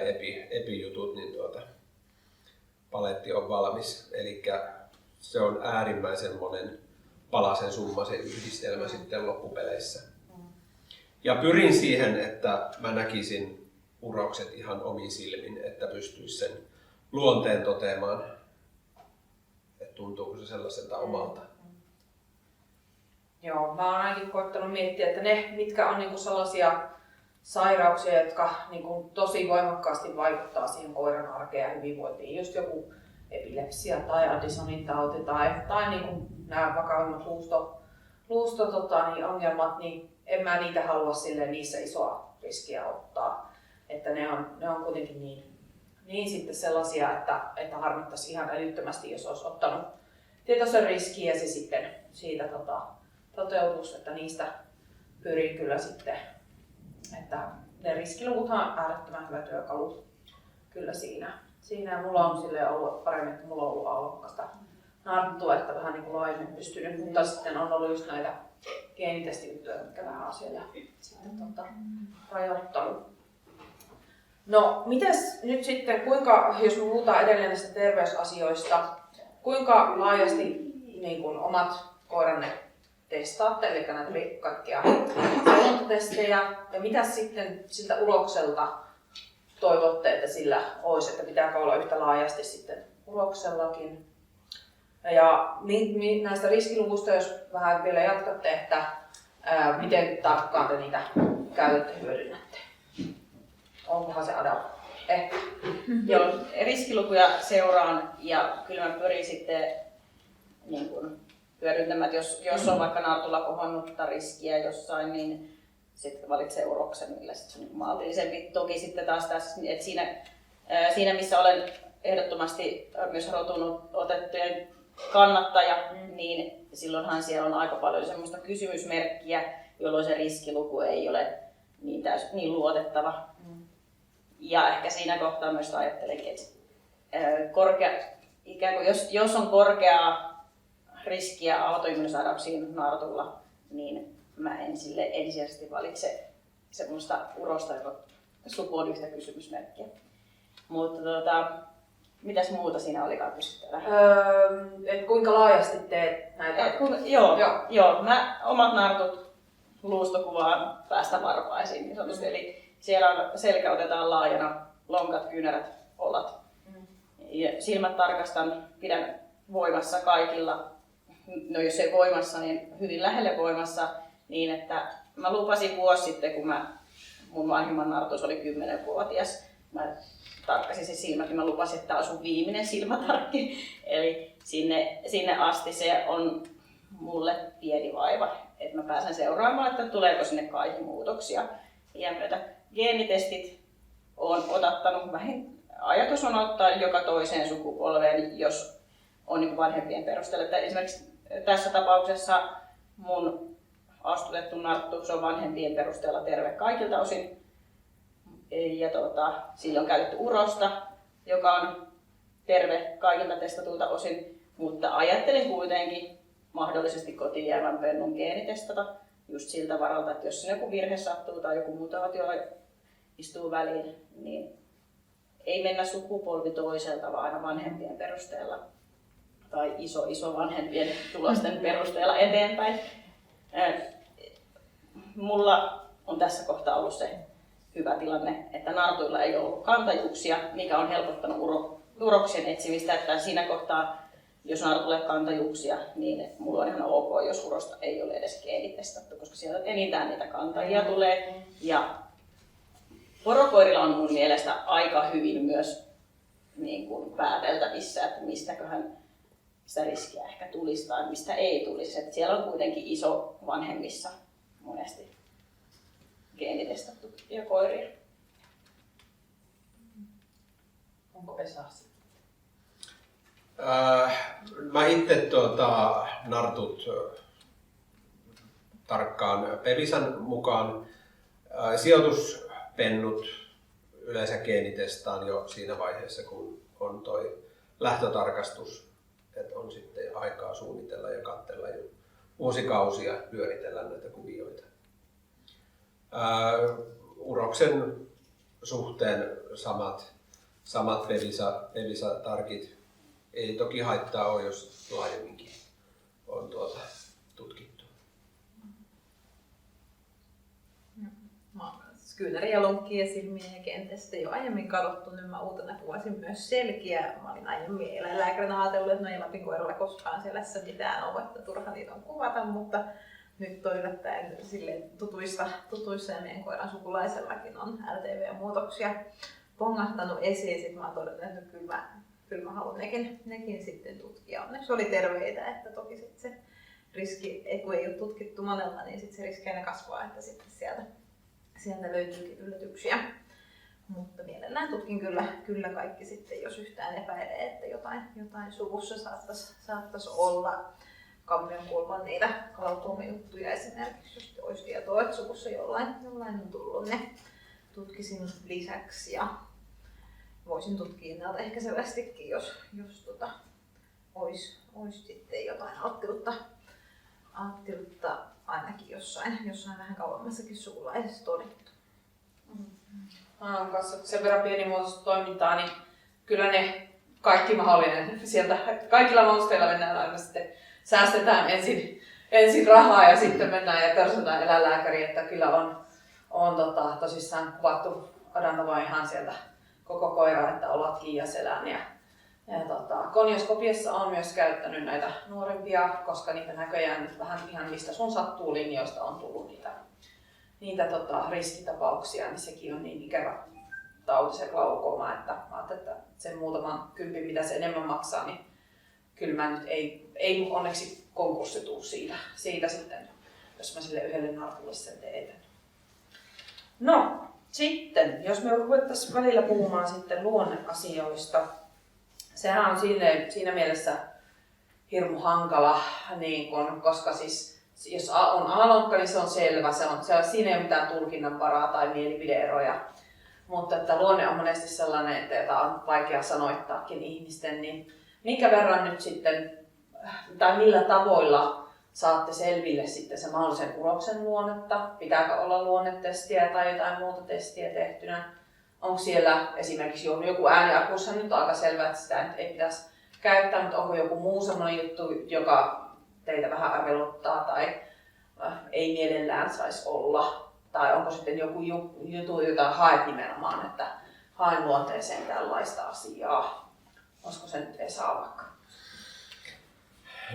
epijutut, niin paletti on valmis. Eli se on äärimmäisen monen palasen summa se yhdistelmä sitten loppupeleissä. Ja pyrin siihen, että mä näkisin urokset ihan omin silmin, että pystyisi sen luonteen toteamaan, että tuntuuko se sellaiselta omalta. Joo, mä oon ainakin koittanut miettiä, että ne, mitkä on niinku sellaisia sairauksia, jotka niinku tosi voimakkaasti vaikuttaa siihen koiran arkeen ja hyvinvointiin, just joku epilepsia tai Addisonin tauti tai niinku nämä vakavimmat ongelmat, niin en mä niitä halua niissä isoa riskiä ottaa. Että ne on kuitenkin niin sitten sellaisia, että harmittaisi ihan älyttömästi, jos olisi ottanut tietoisen riskin ja se sitten siitä toteutuisi, että niistä pyrin kyllä sitten, että ne riskiluvuthan on äärettömän hyvä työkalu kyllä siinä. Siinä mulla on silleen ollut paremmin, että mulla on ollut alokasta narttua, että vähän niin kuin laajemmin pystynyt, mutta sitten on ollut just näitä geenitestijuttuja, mitkä vähän on siellä sitten rajoittanut. No, mites nyt sitten, jos me puhutaan edelleen näistä terveysasioista, kuinka laajasti niin kun omat koiranne testaatte, eli näitä kaikkia valvontatestejä, ja mitä sitten siltä ulokselta toivotte, että sillä olisi, että pitääkö olla yhtä laajasti sitten uloksellakin. Ja näistä riskiluvuista, jos vähän vielä jatkatte, että miten tarkkaan te niitä käytätte ja hyödynnätte. Onkohan se Adam? Ehkä. Joo, riskilukuja seuraan ja kyllä mä pyrin sitten niin kun hyödyntämään, että jos on vaikka nartulla kohonnutta riskiä jossain, niin sitten valitsee uroksen, millä se on maltillisempi. Toki sitten taas tässä, että siinä missä olen ehdottomasti myös rotunut otettujen kannattaja, niin silloinhan siellä on aika paljon semmoista kysymysmerkkiä, jolloin se riskiluku ei ole niin luotettava. Ja ehkä siinä kohtaa myös ajattelenkin, että ikään kuin jos on korkeaa riskiä autoimmuunisairauksiin nartulla, niin mä en sille ensisijaisesti valitse semmoista urosta, joka suku on yhtä kysymysmerkkiä. Mutta mitäs muuta siinä olikaan kysyttävä? Et kuinka laajasti teet näitä? Joo. Mä omat nartut luustokuvaan päästä varpaisiin niin sanotusti. Eli siellä selkä otetaan laajana, lonkat, kyynärät, ollat. Ja silmät tarkastan, pidän voimassa kaikilla. No jos ei voimassa, niin hyvin lähelle voimassa. Niin että mä lupasin vuosi sitten, kun mun vanhimman nartus oli 10-vuotias. Mä tarkkasin se silmät, niin mä lupasin, että tämä on sun viimeinen silmätarkki. Eli sinne asti se on mulle pieni vaiva, että mä pääsen seuraamaan, että tuleeko sinne kaihimuutoksia iän myötä. Geenitestit on otattanut, ajatus on ottaa joka toiseen sukupolveen, jos on niin vanhempien perusteella. Että esimerkiksi tässä tapauksessa mun astutettu narttu, se on vanhempien perusteella terve kaikilta osin. Ja sillä on käytetty urosta, joka on terve kaikilta testatulta osin, mutta ajattelin kuitenkin mahdollisesti kotiin jäävän pennun geenitestata, just siltä varalta, että jos joku virhe sattuu tai joku mutaatio istuu väliin, niin ei mennä sukupolvi toiselta, vaan aina vanhempien perusteella tai isovanhempien tulosten perusteella eteenpäin. Mulla on tässä kohtaa ollut se hyvä tilanne, että nartuilla ei ole ollut kantajuuksia, mikä on helpottanut uroksien etsimistä. Että siinä kohtaa, jos nartuilla ei ole kantajuuksia, niin mulla on ihan ok, jos urosta ei ole edes geenitestattu, koska sieltä enintään niitä kantajia tulee. Ja porokoirilla on mun mielestä aika hyvin myös niin kuin pääteltävissä, että mistäköhän sitä riskiä ehkä tulisi tai mistä ei tulisi. Että siellä on kuitenkin iso vanhemmissa monesti geenitestattu ja koiria. Onko Esa? Mä itse nartut tarkkaan Pevisan mukaan. Sijoituspennut yleensä geenitestaan jo siinä vaiheessa, kun on toi lähtötarkastus, että on sitten aikaa suunnitella ja katsella jo vuosikausia pyöritellä näitä kuvioita. Uroksen suhteen samat Pevisa-tarkit. Ei toki haittaa ole, jos laajemminkin on tutkittu. Mä oon kyynäriä, lonkkia, silmiä ja kentästä jo aiemmin katsottu, nyt mä uutena kuvasin myös selkiä. Mä olin aiemmin eläinlääkärinä ajatellut, että no ei Lapin koiralla koskaan selässä mitään ole, että turha niitä on kuvata, mutta nyt on yllättäen tutuissa ja meidän koiran sukulaisellakin on LTV-muutoksia pongahtanut esiin. Sitten mä oon todennut, että kyllä mä haluan nekin sitten tutkia. Onneksi oli terveitä, että toki sitten se riski, kun ei ole tutkittu monella, niin sitten se riski aina kasvaa, että sitten sieltä löytyykin yllätyksiä. Mutta mielellään tutkin kyllä kaikki sitten, jos yhtään epäilee, että jotain suvussa saattaisi olla. Kammion kulman niitä kalautuomajuttuja esimerkiksi, jos olisi tietoa, että suvussa jollain on tullut, ne tutkisin lisäksi ja voisin tutkia ennaltaehkäisevästikin, jos olisi sitten jotain alttiutta ainakin jossain vähän kauemmassakin sukulaisessa todettu. Mä oon kanssa sen verran pienimuotoista toimintaa, niin kyllä ne kaikki mahdollinen sieltä, kaikilla mausteilla mennään aina sitten säästetään ensin rahaa ja sitten mennään ja törsätään eläinlääkäriin, että kyllä on tosissaan kuvattu Adantava ihan sieltä koko koira, että olatkin ja selän. Ja konioskopiassa on myös käyttänyt näitä nuorempia, koska niitä näköjään nyt vähän ihan mistä sun sattuu linjoista on tullut niitä riskitapauksia, niin sekin on niin ikävä tauti se glaukoma, että ajattelin, että sen muutaman kympin mitä se enemmän maksaa, niin kyllä mä nyt ei onneksi konkurssi tuu siitä sitten, jos mä sille yhdelle nartulle sen teen. No, sitten, jos me ruvettaisiin välillä puhumaan sitten luonneasioista, sehän on siinä mielessä hirmu hankala, niin koska siis, jos on A-lonkka, niin se on selvä, siinä ei ole mitään tulkinnanvaraa tai mielipide-eroja. Mutta että luonne on monesti sellainen, että jota on vaikea sanoittaakin ihmisten, niin minkä verran nyt sitten, tai millä tavoilla saatte selville sitten se mahdollisen uroksen luonnetta? Pitääkö olla luonnetestiä tai jotain muuta testiä tehtynä? Onko siellä esimerkiksi joku ääniarkuushan nyt on aika selvää, että sitä nyt ei pitäisi käyttää, mutta onko joku muu sellainen juttu, joka teitä vähän arveluttaa tai ei mielellään saisi olla? Tai onko sitten joku juttu, jota haet nimenomaan, että haen luonteeseen tällaista asiaa? Olisiko se nyt Esa vaikka?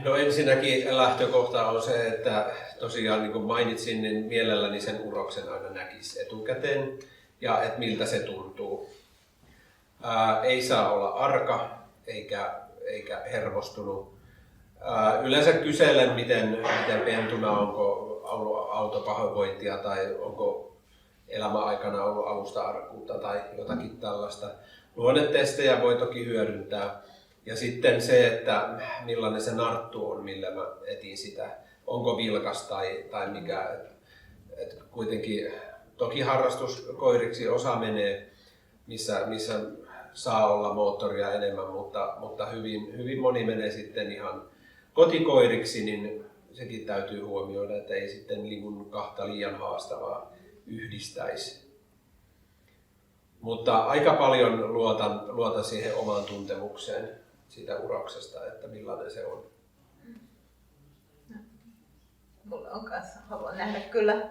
No ensinnäkin lähtökohta on se, että tosiaan niin kuin mainitsin, niin mielelläni sen uroksen aina näkisi etukäteen ja että miltä se tuntuu. Ei saa olla arka eikä hermostunut. Yleensä kyselen, miten pentuna, onko ollut autopahoinvointia tai onko elämän aikana ollut alusta-arkuutta tai jotakin tällaista. Luonnetestejä voi toki hyödyntää. Ja sitten se, että millainen se narttu on, millä mä etin sitä. Onko vilkas tai mikä. Et kuitenkin toki harrastuskoiriksi osa menee, missä saa olla moottoria enemmän, mutta hyvin moni menee sitten ihan kotikoiriksi, niin sekin täytyy huomioida, että ei sitten niin kahta liian haastavaa yhdistäisi. Mutta aika paljon luotan siihen omaan tuntemukseen siitä uroksesta, että millainen se on. Mulle on kanssa, haluan nähdä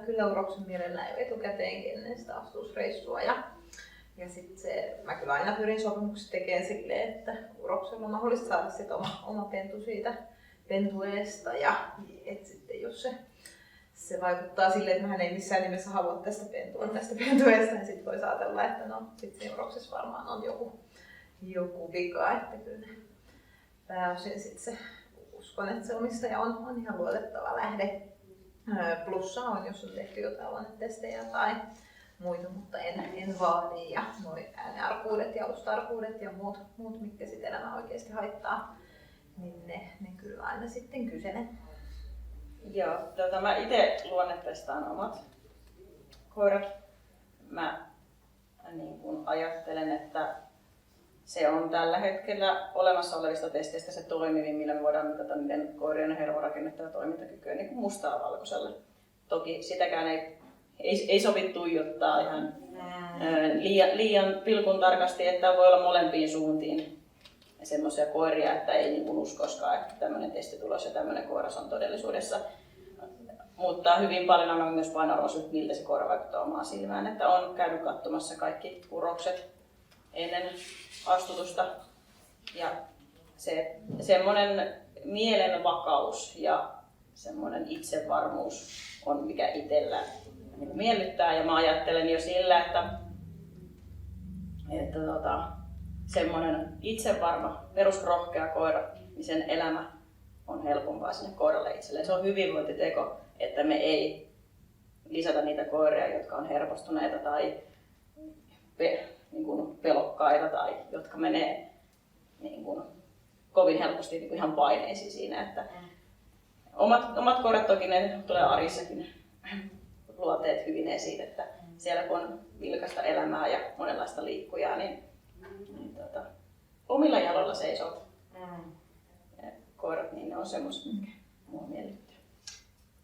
kyllä uroksen mielellään jo etukäteenkin ennen sitä astutusreissua. Ja sitten mä kyllä aina pyrin sopimukset tekemään silleen, että uroksella on mahdollista saada sit oma pentu siitä pentueesta. Ja et sitten jos se vaikuttaa silleen, että mä en missään nimessä halua tästä pentueesta, niin sitten voi ajatella, että no sitten siinä uroksessa varmaan on joku vika. Että kyllä ne pääosin sitten se uskon, että se omistaja on ihan luotettava lähde. Plussa on, jos on tehty jotain luonnetestejä tai muita, mutta en vaadi. Ja noi äänearkuudet ja alustarkuudet ja muut mitkä sitten elämää oikeasti haittaa, niin ne kyllä aina sitten kyselen. Joo, mä itse luonnetestaan omat koirat. Mä niin kun ajattelen, että se on tällä hetkellä olemassa olevista testeistä se toimivin, millä me voidaan mitata niiden koirien hermorakennetta ja toimintakykyä niin kuin mustaa valkoisella. Toki sitäkään ei sovi tuijottaa ihan liian pilkun tarkasti, että voi olla molempiin suuntiin semmoisia koiria, että ei niin kuin uskoskaan, että tämmöinen testitulos ja tämmöinen koiras on todellisuudessa. Mutta hyvin paljon on myös painoarvoisuus, miltä se koira vaikuttaa omaan silmään, että on käynyt katsomassa kaikki urokset ennen astutusta. Ja se semmoinen mielenvakaus ja semmoinen itsevarmuus on mikä itsellä niin miellyttää. Ja mä ajattelen jo sillä, että semmoinen itsevarma, perusrohkea koira, niin sen elämä on helpompaa sinne koiralle itselleen. Se on hyvinvointiteko, että me ei lisätä niitä koiria, jotka on hermostuneita tai niin kuin pelokkaita tai jotka menee niin kuin kovin helposti niin kuin ihan paineisiin siinä. Että omat koirat toki ne tulee arjessakin luoteet hyvin esiin, että siellä kun on vilkasta elämää ja monenlaista liikkujaa, niin omilla jaloilla seisoo koirat, niin ne on semmoista, mikä mua miellyttää.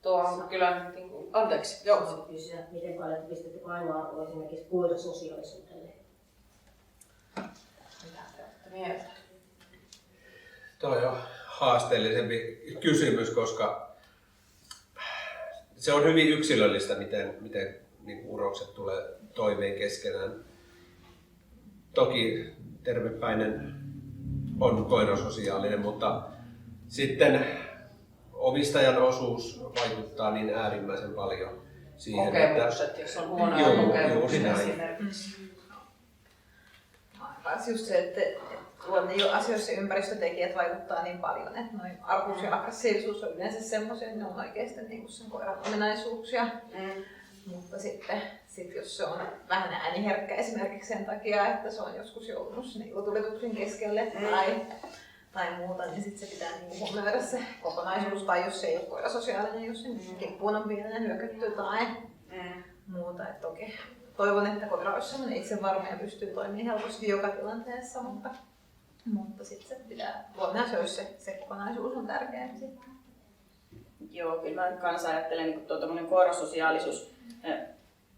Tuo on kyllä, anteeksi, joo. Voisi kysyä, miten paljon pistetty painoarvoa esimerkiksi koirasosiaalisuudelle? Mitä te olette mieltä? Tuo on jo haasteellisempi kysymys, koska se on hyvin yksilöllistä, miten niin urokset tulee toimeen keskenään. Toki tervepäinen on koirasosiaalinen, mutta sitten omistajan osuus vaikuttaa niin äärimmäisen paljon siihen, kokemukset, jos on huonoja kokemuksia esimerkiksi. Just se, että jo asioissa ympäristötekijät vaikuttaa niin paljon, että noin arkuus ja aggressiivisuus on yleensä semmoisia, että ne on oikeasti niin kuin sen koiran ominaisuuksia. Mutta sitten jos se on vähän ääniherkkä esimerkiksi sen takia, että se on joskus joutunut sinne ilotulituksen keskelle tai muuta, niin sitten se pitää niin huomioida se kokonaisuus. Tai jos se ei ole koirasosiaalinen, jos se kimppuun on pienen hyökätty tai muuta. Et toki toivon, että koira olisi sellainen itsevarma ja pystyy toimimaan helposti joka tilanteessa, mutta sitten se pitää huomioida, se kokonaisuus on tärkeä. Joo, kyllä mä kanssa ajattelen, että tuo koirasosiaalisuus.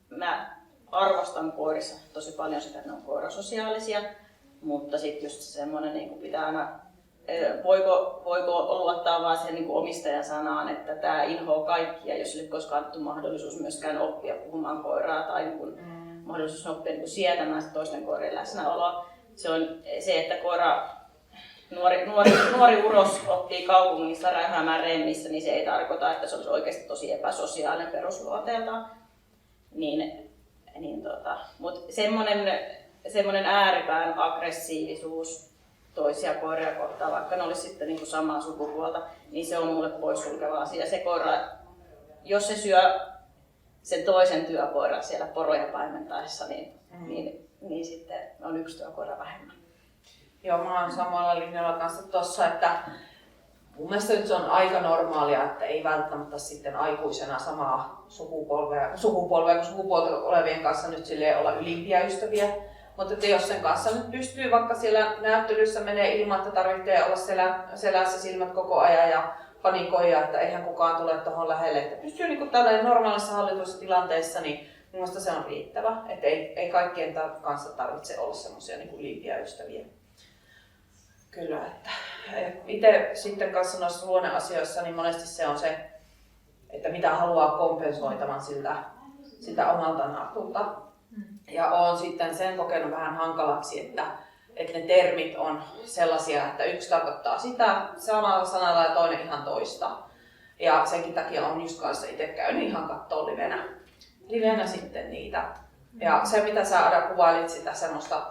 Mä arvostan koirissa tosi paljon sitä, että ne on koirasosiaalisia, mutta sitten just semmoinen niin pitää aina, voiko luottaa vaan siihen niin omistajan sanaan, että tämä inhoaa kaikkia, jos ei ole koskaan annettu mahdollisuus myöskään oppia puhumaan koiraa tai mahdollisuus oppia niin sietämään toisten koirien läsnäoloa. Se on se, että nuori uros oppii kaupungissa räyhäämään remmissä, niin se ei tarkoita, että se olisi oikeasti tosi epäsosiaalinen perusluonteeltaan. Mutta semmoinen ääripään aggressiivisuus toisia koiria kohtaan, vaikka ne olisi sitten niin samaa sukupuolta, niin se on mulle poissulkeva asia. Se koira, jos se syö sen toisen työkoiran siellä poroja paimentaessa, niin sitten on yksi työkoira vähemmän. Joo, mä oon samalla linjalla kanssa tuossa, että mun mielestä nyt se on aika normaalia, että ei välttämättä sitten aikuisena samaa sukupolvea kuin sukupuolta olevien kanssa nyt silleen olla ylimpiä ystäviä. Mutta että jos sen kanssa nyt pystyy, vaikka siellä näyttelyssä menee ilman, että tarvitsee olla selässä silmät koko ajan ja panikoida, että eihän kukaan tule tuohon lähelle. Että pystyy niin tällainen normaalissa hallituissa tilanteessa, niin minusta se on riittävä. Että ei kaikkien kanssa tarvitse olla semmoisia niin liipiä ystäviä. Kyllä, että itse sitten kanssa noissa luonneasioissa, niin monesti se on se, että mitä haluaa kompensoitavan siltä omalta nartulta. Ja olen sitten sen kokenut vähän hankalaksi, että ne termit on sellaisia, että yksi tarkoittaa sitä samalla sanalla ja toinen ihan toista. Ja senkin takia on just kanssa itse käynyt ihan kattoo livenä sitten niitä. Ja se mitä sä Ada kuvailit sitä semmoista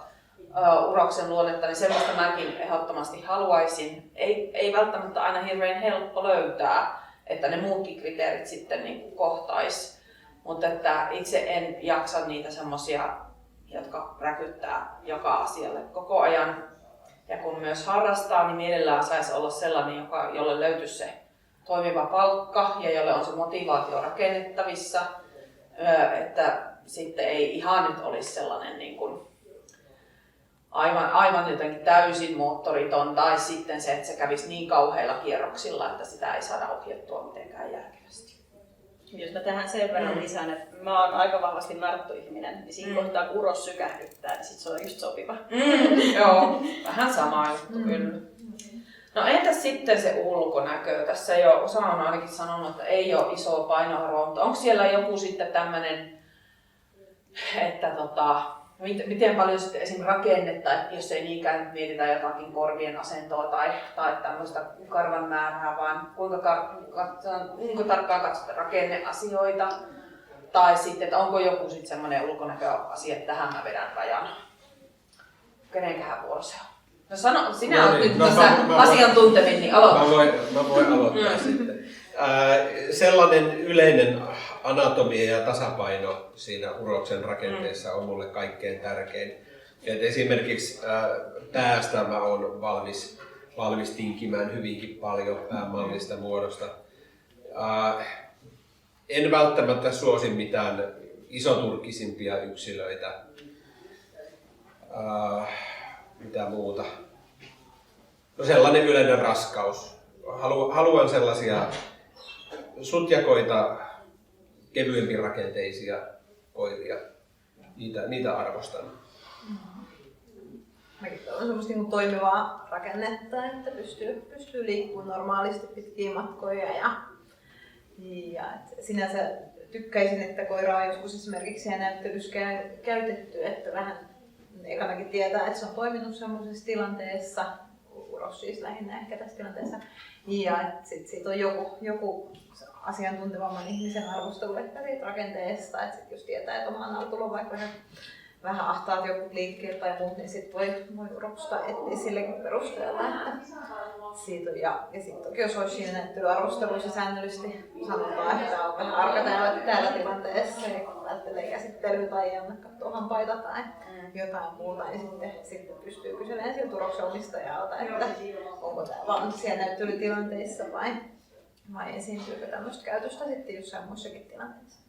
uroksen luonnetta, niin semmoista mäkin ehdottomasti haluaisin. Ei välttämättä aina hirveän helppo löytää, että ne muutkin kriteerit sitten niin kohtais. Mutta että itse en jaksa niitä semmoisia, jotka räkyttää joka asialle koko ajan. Ja kun myös harrastaa, niin mielellään saisi olla sellainen, jolle löytyisi se toimiva palkka ja jolle on se motivaatio rakennettavissa. Että sitten ei ihan nyt olisi sellainen niin kuin aivan jotenkin täysin moottoriton tai sitten se, että se kävisi niin kauheilla kierroksilla, että sitä ei saada ohjattua mitenkään järkevästi. Jos mä tähän sen verran lisään, että mä oon aika vahvasti narttuihminen, niin siinä kohtaa kun uros sykähdyttää, niin sit se on just sopiva. Joo, vähän sama juttu kyllä. No entäs sitten se ulkonäkö? Tässä jo osa on ainakin sanonut, että ei ole isoa painoarvoa, mutta onko siellä joku sitten tämmöinen, että miten paljon sitten esim. Rakennetta, että jos ei niinkään mietitä jotakin korvien asentoa tai tämmöistä karvan määrää, vaan kuinka tarkkaan katsotaan rakenneasioita. Tai sitten, että onko joku sitten semmoinen ulkonäköasia, että tähän mä vedän rajan. Kenenkähän vuoro se on? No sano, sinä olet nyt tässä asiantuntevin, niin aloita. Mä voin aloittaa sitten. Sellainen yleinen anatomia ja tasapaino siinä uroksen rakenteessa on mulle kaikkein tärkein. Et esimerkiksi päästä mä oon valmis tinkimään hyvinkin paljon päämallista muodosta. En välttämättä suosi mitään isoturkisimpia yksilöitä. Mitä muuta? No sellainen yleinen raskaus. Haluan sellaisia sutjakoita, kevyempi rakenteisia koiria. Niitä arvostan. Mäkin on semmoista niin toimivaa rakennetta, että pystyy liikkumaan normaalisti pitkiä matkoja. Ja sinänsä tykkäisin, että koiraa on joskus esimerkiksi näyttelyssä käytetty, että vähän ekanakin tietää, että se on toiminut semmoisessa tilanteessa, uros siis lähinnä ehkä tässä tilanteessa, ja että siitä on joku asiantuntevamman ihmisen arvostelu ehkä siitä rakenteesta, että sit jos tietää, että omaan nartulla on vaikka vähän ahtaat joku liikkeet tai muut, niin sit voi uroksesta etsiä silläkin perusteella, että siitä on, ja sitten toki jos olisi siinä näyttelyarvosteluissa säännöllisesti sanotaan, että on vähän arka täällä tilanteessa, ja kun välttelee käsittelyä tai ei anna katsoa hampaita tai jotain muuta, niin sitten pystyy kyselemään siltä uroksen omistajalta, että onko tämä vaan siellä näyttelytilanteissa vai esiintyykö tämmöistä käytöstä sitten jossain muissakin tilanteissa.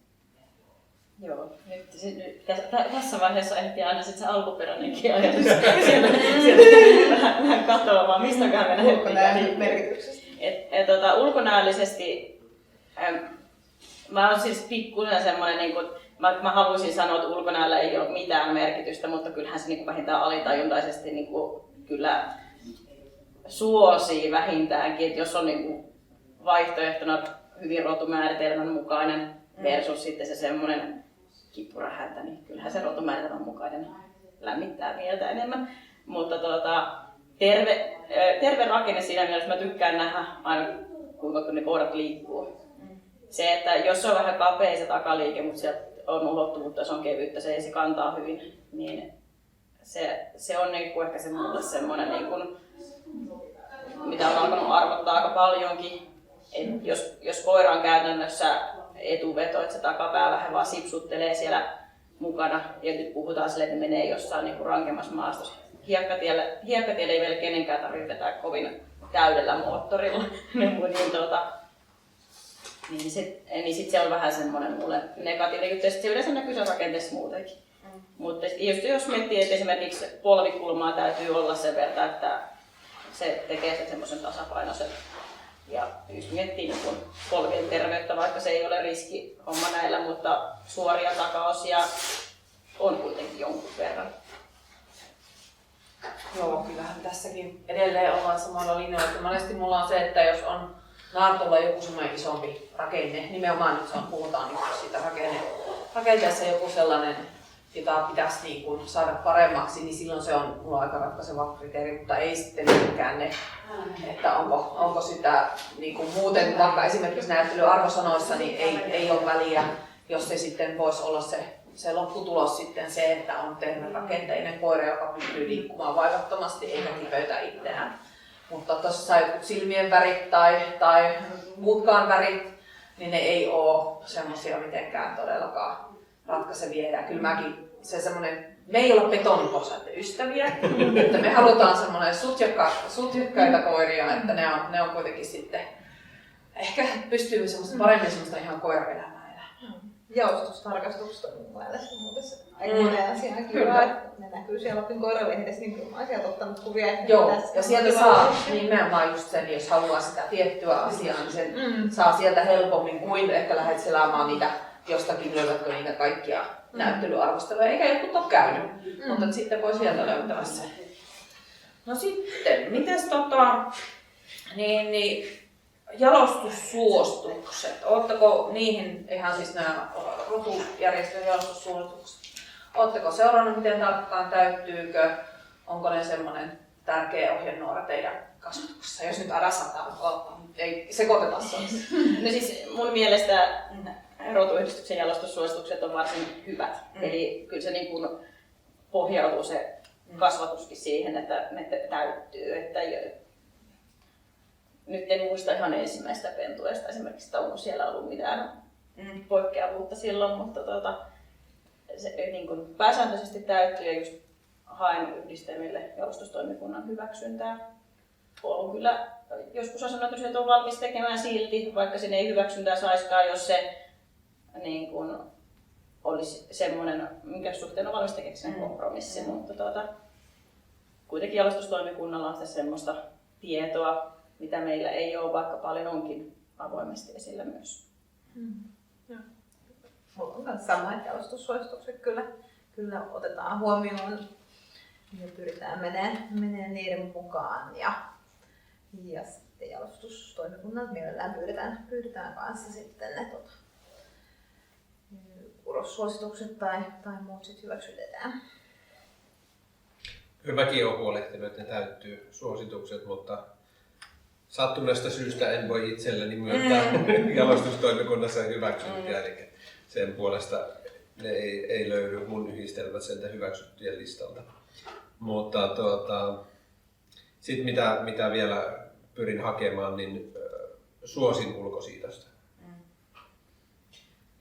Joo, nyt tässä vaiheessa ehtii aina sit se alkuperäinenkin ajatus sieltä vähän katoamaan, mistäkään me lähdettiin. Ulkonäömerkityksestä. Ulkonäöllisesti mä oon siis pikkuinen semmoinen, niin kuin, mä haluaisin sanoa, että ulkonäöllä ei ole mitään merkitystä, mutta kyllähän se niin vähintään alitajuntaisesti niin kuin, kyllä suosii vähintäänkin, että jos on niin kuin, vaihtoehtona hyvin rotumääritelmän mukainen versus sitten se semmoinen kipurahäntä, niin kyllähän se rotumääritelmän mukainen lämmittää mieltä enemmän. Mutta terve rakenne siinä mielessä mä tykkään nähdä aina kuinka ne koirat liikkuu. Se, että jos se on vähän kapea se takaliike, mutta sieltä on ulottuvuutta, se on kevyyttä, se kantaa hyvin, niin se on niinku ehkä se mulle semmoinen, niinku, mitä on alkanut arvottaa aika paljonkin. Et jos koira on käytännössä etuveto, että se takapää vähän vaan sipsuttelee siellä mukana, ja nyt puhutaan sille, että ne menee jossain niinku rankemmassa maastossa. Hiekkatielle ei vielä kenenkään tarvitse vetää kovin täydellä moottorilla. niin sit se on vähän semmoinen mulle negatiivinen juttu, ja se yleensä näkyy sen rakenteessa muutenkin. Mutta jos miettii, että esimerkiksi polvikulmaa täytyy olla sen verran, että se tekee sen semmoisen tasapainoisen Ja just miettii niin polvien terveyttä, vaikka se ei ole riskihomma näillä, mutta suoria takaosia on kuitenkin jonkun verran. Joo, kyllähän tässäkin edelleen ollaan samalla linjalla. Monesti mulla on se, että jos on naartolla joku semmoinen isompi rakenne, nimenomaan nyt puhutaan niin siitä rakenteessa joku sellainen, jota pitäisi niin kuin saada paremmaksi, niin silloin se on mulla aika ratkaiseva kriteeri, mutta ei sitten niinkään ne, että onko sitä niin kuin muuten, vaikka esimerkiksi näyttelyarvosanoissa, niin ei ole väliä, jos se sitten voisi olla se lopputulos sitten se, että on terverakenteinen koira, joka pystyy liikkumaan vaivattomasti eikä kipeytä itseään. Mutta tuossa jotkut silmien värit tai muutkaan värit, niin ne ei ole semmoisia mitenkään todellakaan ratkaisevia. Ja kyllä mäkin me ei olla betoniposaiden ystäviä, että me halutaan semmoinen sutjakkaita koiria, että ne on kuitenkin sitten, ehkä pystyy paremmin semmoista ihan koiraelämää elämään. Jalostustarkastukset on mun mielestä muuten se aika monen asian kiva, että ne näkyy siellä Lapin koiralehdessä, niin kyllä mä oon sieltä ottanut kuvia. Joo, ja sieltä saa nimenomaan just sen, jos haluaa sitä tiettyä asiaa, niin sen saa sieltä helpommin kuin että lähdet selaamaan niitä jostakin, löyvätkö niitä kaikkia näyttelyarvosteluja, eikä jotkut ole käynyt, mutta sitten voi sieltä löytää sen. No sitten, mites jalostussuositukset, ootteko niihin ihan siis nämä rotujärjestöjen jalostussuositukset, ootteko seurannut miten tarkkaan täyttyykö, onko ne semmoinen tärkeä ohjenuora teidän kasvatuksessa, jos nyt arasataan, ei sekoiteta se. No siis mun mielestä rotuyhdistyksen jalostussuositukset on varsin hyvät, eli kyllä se niin kuin pohjautuu se kasvatuskin siihen, että ne täyttyy. Että nyt en muista ihan ensimmäistä pentuesta esimerkiksi, että onko siellä ollut mitään poikkeavuutta silloin, mutta se niin kuin pääsääntöisesti täyttyy ja just haen yhdistelmille jalostustoimikunnan hyväksyntää. Olen kyllä joskus sanonut, että on valmis tekemään silti, vaikka sinne ei hyväksyntää saiskaan, jos se niin kuin olisi semmoinen, minkä suhteen on valmis tekemään sen kompromissi, mutta kuitenkin jalostustoimikunnalla on sitten semmoista tietoa, mitä meillä ei ole, vaikka paljon onkin avoimesti esillä myös. Mulla on myös sama, että jalostussuositukset kyllä otetaan huomioon ja pyritään menee niiden mukaan. Ja sitten jalostustoimikunnalta mielellään pyydetään kanssa sitten ne urossuositukset tai muut sit hyväksytetään. Kyllä mäkin olen huolehtinut, että ne täyttyy suositukset, mutta sattuneesta syystä en voi itselleni myöntää jalostustoimikunnassa hyväksyttyjä, eli sen puolesta ne ei löydy mun yhdistelmät sieltä hyväksyttyjen listalta. Mutta sitten mitä vielä pyrin hakemaan, niin suosin ulkosiitosta.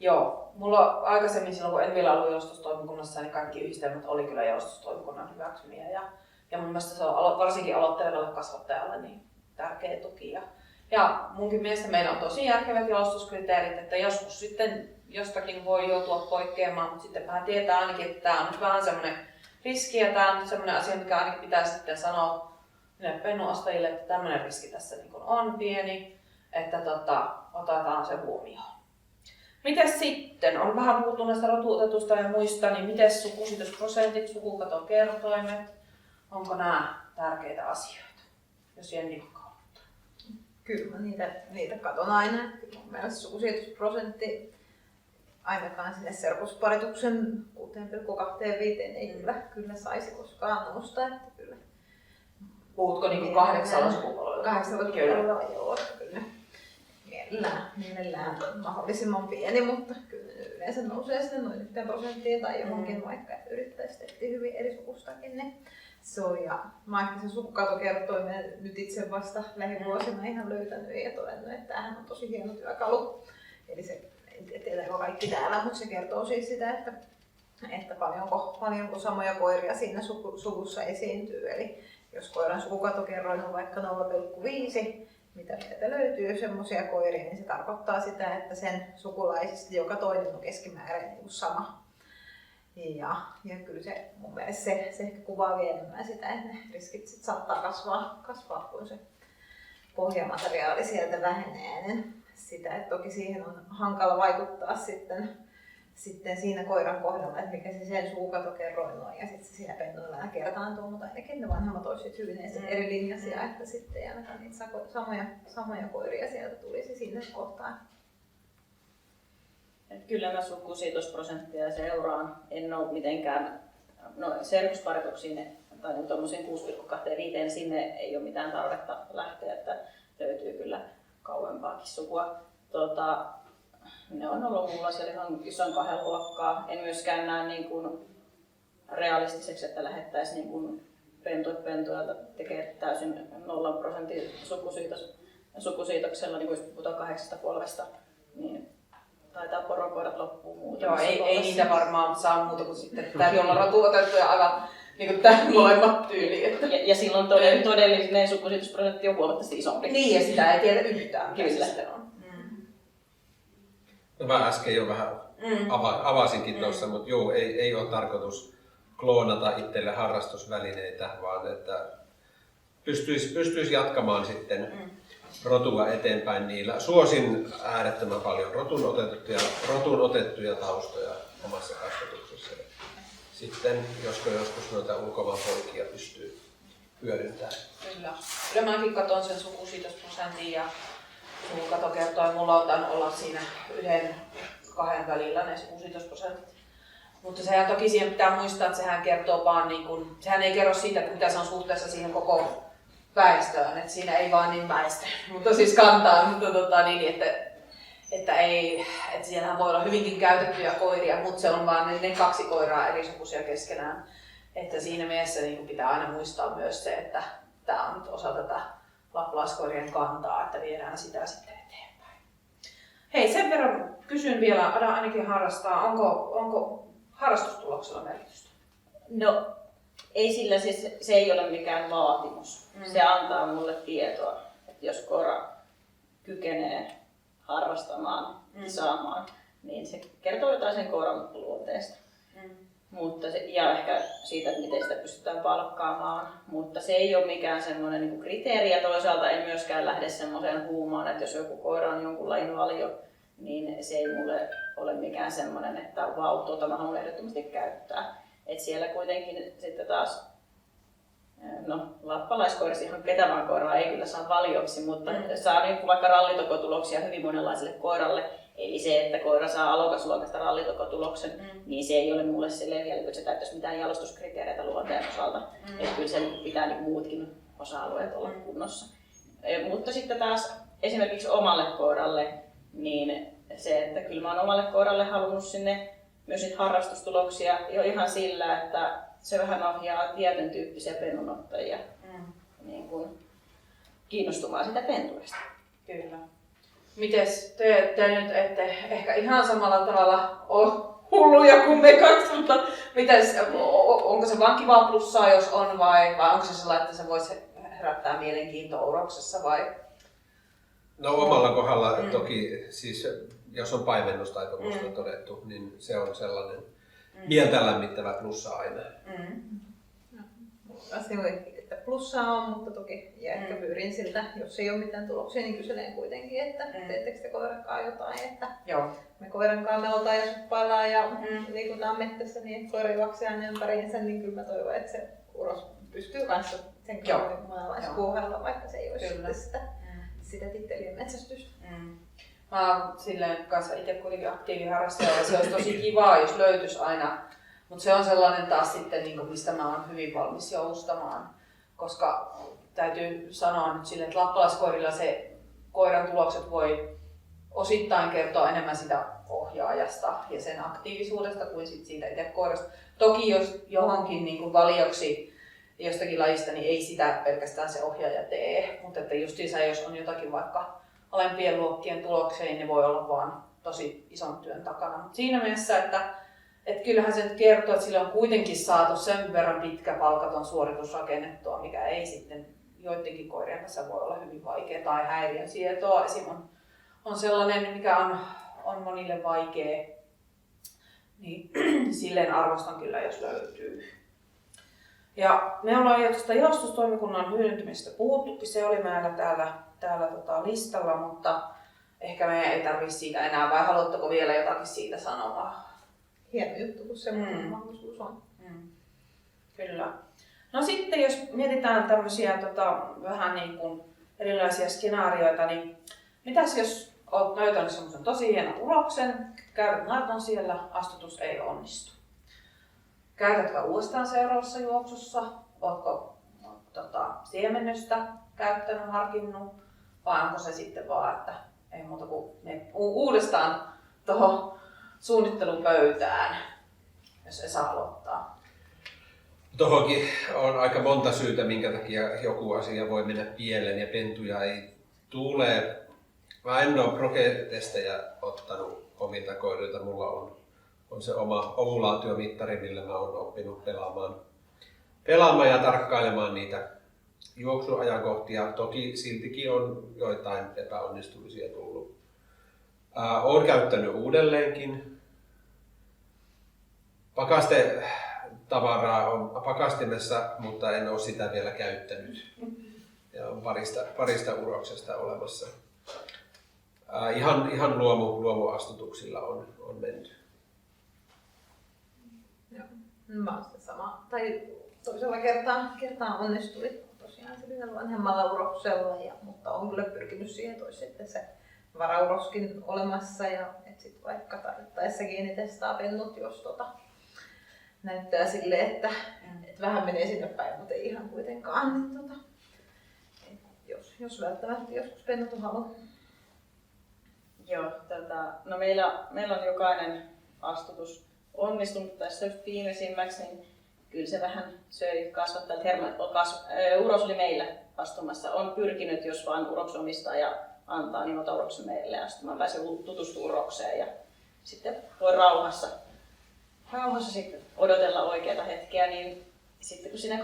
Joo, mulla aikaisemmin silloin kun en vielä ollut jalostustoimikunnassa, niin kaikki yhdistelmät oli kyllä jalostustoimikunnan hyväksymiä. Ja mun mielestä se on varsinkin aloittelevalle kasvattajalle niin tärkeä tuki. Ja munkin mielestä meillä on tosi järkevät jalostuskriteerit, että joskus sitten jostakin voi joutua poikkeamaan, mutta sitten vähän tietää ainakin, että tämä on nyt vähän semmoinen riski ja tämä on semmoinen asia, mikä ainakin pitää sitten sanoa pennuostajille, että tämmöinen riski tässä niin on pieni, että otetaan se huomioon. Mites sitten? On vähän puhuttu näistä rotuotetusta ja muista, niin miten sukusiitosprosentit, sukukatokertoimet, onko nämä tärkeitä asioita, jos Jenni kautta? Kyllä niitä katon aina. Mun mielestä sukusiitosprosentti ainakaan sinne serkusparituksen 6,25 ei kyllä saisi koskaan nousta. Että kyllä. Puhutko niinku 8 sukupolvella? 8 sukupolvella, joo. Kyllä. Mielellään mahdollisimman pieni, mutta kyllä yleensä nousee sinne noin 1% tai johonkin, vaikka yrittäisi tehdä hyvin eri sukustakin. Niin se on, ja mä ehkä sen sukukatokertoimen nyt itse vasta lähivuosina ihan löytänyt ja todennut, että tämähän on tosi hieno työkalu. Eli se, en tiedä kaikki täällä, mutta se kertoo siis sitä, että paljonko samoja koiria siinä suvussa esiintyy. Eli jos koiran sukukatokerroin on vaikka 0,5, mitä meiltä löytyy semmoisia koiria, niin se tarkoittaa sitä, että sen sukulaisista joka toinen on keskimäärin niin sama. Ja kyllä se mun mielestä se ehkä kuvaa vielä enemmän sitä, että ne riskit sit saattaa kasvaa, kun se pohjamateriaali sieltä vähenee, niin sitä, että toki siihen on hankala vaikuttaa sitten siinä koiran kohdalla, että mikä se sen suukatokerroin on ja sitten se siinä pennuilla aina kertaantuu, mutta ainakin ne vanhemmat olisivat hyvin eri linjaisia, että sitten ei ainakaan niitä samoja koiria sieltä tulisi sinne kohtaan. Et kyllä mä sukusiitosprosenttia seuraan. En ole mitenkään, serkusparituksia tai tuommoisiin 6,25, niin sinne ei ole mitään tarvetta lähteä, että löytyy kyllä kauempaakin sukua. Ne on ollut mulla siellä ihan ison 2 luokkaa. En myöskään näe niin kuin realistiseksi, että lähettäisiin niin kuin pentuilta tekee täysin 0% sukusiitoksella, niin kuin puhutaan 8 polvesta, niin taitaa porokoirat loppuu muuta. Joo, ei niitä varmaan saa muuta kuin sitten täytyy olla rotu otettu ja aivan niin kuin tämän molemmat tyyliin. Että... Ja silloin todellinen sukusiitosprosentti on huomattavasti isompi. Niin, ja sitä ei tiedä yhtään, mikä Kyllä. se sitten on. No, mä äsken jo vähän avasinkin tuossa, mutta joo, ei ole tarkoitus kloonata itselle harrastusvälineitä, vaan että pystyisi jatkamaan sitten rotua eteenpäin niillä. Suosin äärettömän paljon rotun otettuja taustoja omassa kasvatuksessa. Sitten joskus noita ulkomaanpoikia pystyy hyödyntämään. Kyllä mäkin katson sen sukusiitosprosentin ja kato kertoi, mulla on tainnut olla siinä 1-2 välillä ne sukusiitosprosentit. Mutta sehän toki siihen pitää muistaa, että sehän kertoo vaan niin kun, sehän ei kerro siitä, että mitä se on suhteessa siihen koko väestöön, että siinä ei vaan niin väestö, mutta siis kantaa, mutta niin, että siellähän voi olla hyvinkin käytettyjä koiria, mutta se on vaan ne 2 koiraa eri sukuisia keskenään. Että siinä mielessä niin pitää aina muistaa myös se, että tämä on nyt osa tätä lappalaiskoirien kantaa, että viedään sitä sitten eteenpäin. Hei, sen verran kysyn vielä, Ada ainakin harrastaa, onko harrastustuloksella merkitystä? No, ei sillä siis, se ei ole mikään vaatimus. Se antaa mulle tietoa, että jos koira kykenee harrastamaan, kisaamaan, niin se kertoo jotain sen koiran luonteesta. Ja ehkä siitä, että miten sitä pystytään palkkaamaan, mutta se ei ole mikään semmoinen niin kriteeri ja toisaalta ei myöskään lähde semmoiseen huumaan, että jos joku koira on jonkun lajin valio, niin se ei mulle ole mikään semmoinen, että vau, tuota mä haluan ehdottomasti käyttää. Et siellä kuitenkin sitten taas, lappalaiskoirissa ihan ketä vaan koiraa ei kyllä saa valioksi, mutta saa niin vaikka rallitokotuloksia hyvin monenlaiselle koiralle. Eli se, että koira saa alokasluokasta rallitokotuloksen, niin se ei ole mulle silleen vielä, että se täyttäisi mitään jalostuskriteereitä luonteen osalta. Että kyllä sen pitää niin muutkin osa-alueet olla kunnossa. Mutta sitten taas esimerkiksi omalle koiralle, niin se, että kyllä mä oon omalle koiralle halunnut sinne myös niitä harrastustuloksia jo ihan sillä, että se vähän ohjaa tietyn tyyppisiä pennunottajia niin kuin kiinnostumaan sitä pentuista. Kyllä. Mites te nyt ette ehkä ihan samalla tavalla ole hulluja kuin me 2, mutta mites, onko se vaan kivaa plussaa jos on vai onko se sellainen, että se voisi herättää mielenkiintoa uroksessa vai? No omalla kohdalla toki, siis jos on paimennustaitomusta todettu, niin se on sellainen mieltä lämmittävä plussa aina. Että plussaa on, mutta toki ja ehkä pyrin siltä, jos ei ole mitään tuloksia, niin kyselen kuitenkin, että teettekö te koirankaan jotain, että me koirankaan me oltaan ja suppaillaan ja liikutaan mettässä, niin koira juoksee aina ympäriinsä, niin kyllä mä toivon, että se uros pystyy kanssa sen koiran vaikka se ei olisi sitä tittelien metsästystä. Mä oon silleen kanssa itse kuitenkin aktiiviharrastaja ja se olisi tosi kivaa, jos löytyisi aina. Mutta se on sellainen taas sitten, mistä mä oon hyvin valmis joustamaan. Koska täytyy sanoa nyt silleen, että lappalaiskoirilla se koiran tulokset voi osittain kertoa enemmän sitä ohjaajasta ja sen aktiivisuudesta kuin siitä itse koirasta. Toki jos johonkin valioksi jostakin lajista, niin ei sitä pelkästään se ohjaaja tee. Mutta että justiinsa jos on jotakin vaikka alempien luokkien tuloksia, niin ne voi olla vaan tosi ison työn takana. Mut siinä mielessä, että kyllähän se nyt kertoo, että sillä on kuitenkin saatu sen verran pitkä palkaton suoritus rakennettua, mikä ei sitten joidenkin koirien kanssa voi olla hyvin vaikea tai häiriön sietoa. Esim. On sellainen, mikä on monille vaikea, niin silleen arvostan kyllä, jos löytyy. Ja me ollaan jo tuosta jalostustoimikunnan hyödyntämisestä puhuttukin, se oli meillä täällä täällä listalla, mutta ehkä meidän ei tarvitse siitä enää, vai haluatteko vielä jotakin siitä sanoa? Hieno juttu, kun se mahdollisuus on. Kyllä. No sitten jos mietitään tämmöisiä vähän niin kuin erilaisia skenaarioita, niin mitäs jos olet löytänyt semmoisen tosi hienon uroksen, käytät narton siellä, astutus ei onnistu. Käytätkö uudestaan seuraavassa juoksussa? Oletko siemennystä käyttänyt, harkinnut? Vai onko se sitten vaan, että ei muuta kuin uudestaan tuohon suunnittelupöytään, jos Esa aloittaa? Tuohonkin on aika monta syytä, minkä takia joku asia voi mennä pieleen ja pentuja ei tule. Mä en ole proge-testejä ottanut omilta koirilta. Mulla on se oma ovulaatiomittari, millä mä oon oppinut pelaamaan ja tarkkailemaan niitä juoksuajankohtia. Toki siltikin on joitain epäonnistumisia tullut. Olen käyttänyt uudelleenkin. Pakastetavaraa on pakastimessa, mutta en ole sitä vielä käyttänyt. Ja on parista uroksesta olemassa. Ihan luomuastutuksilla on menty. Joo. Mä oon sitten sama. Tai toisella kertaa onnistui tosiaan sillä vanhemmalla uroksella, mutta on kyllä pyrkinyt siihen, että olisi sitten se varauroskin olemassa ja että sit vaikka tarvittaessa geenitestaa pennut, jos näyttää silleen, että vähän menee sinne päin, mutta ei ihan kuitenkaan. Niin jos välttämättä joskus pennut on halu. Joo, no meillä on jokainen astutus onnistunut tässä just viimeisimmäksi, niin kyllä se vähän söi kasvattajat. Uros oli meillä astumassa. On pyrkinyt, jos vaan uroksomistaja antaa, niin ota uroksen meille astumaan. Pääsee tutustumaan urokseen ja sitten voi rauhassa sitten odotella oikeata hetkeä. Niin sitten kun siinä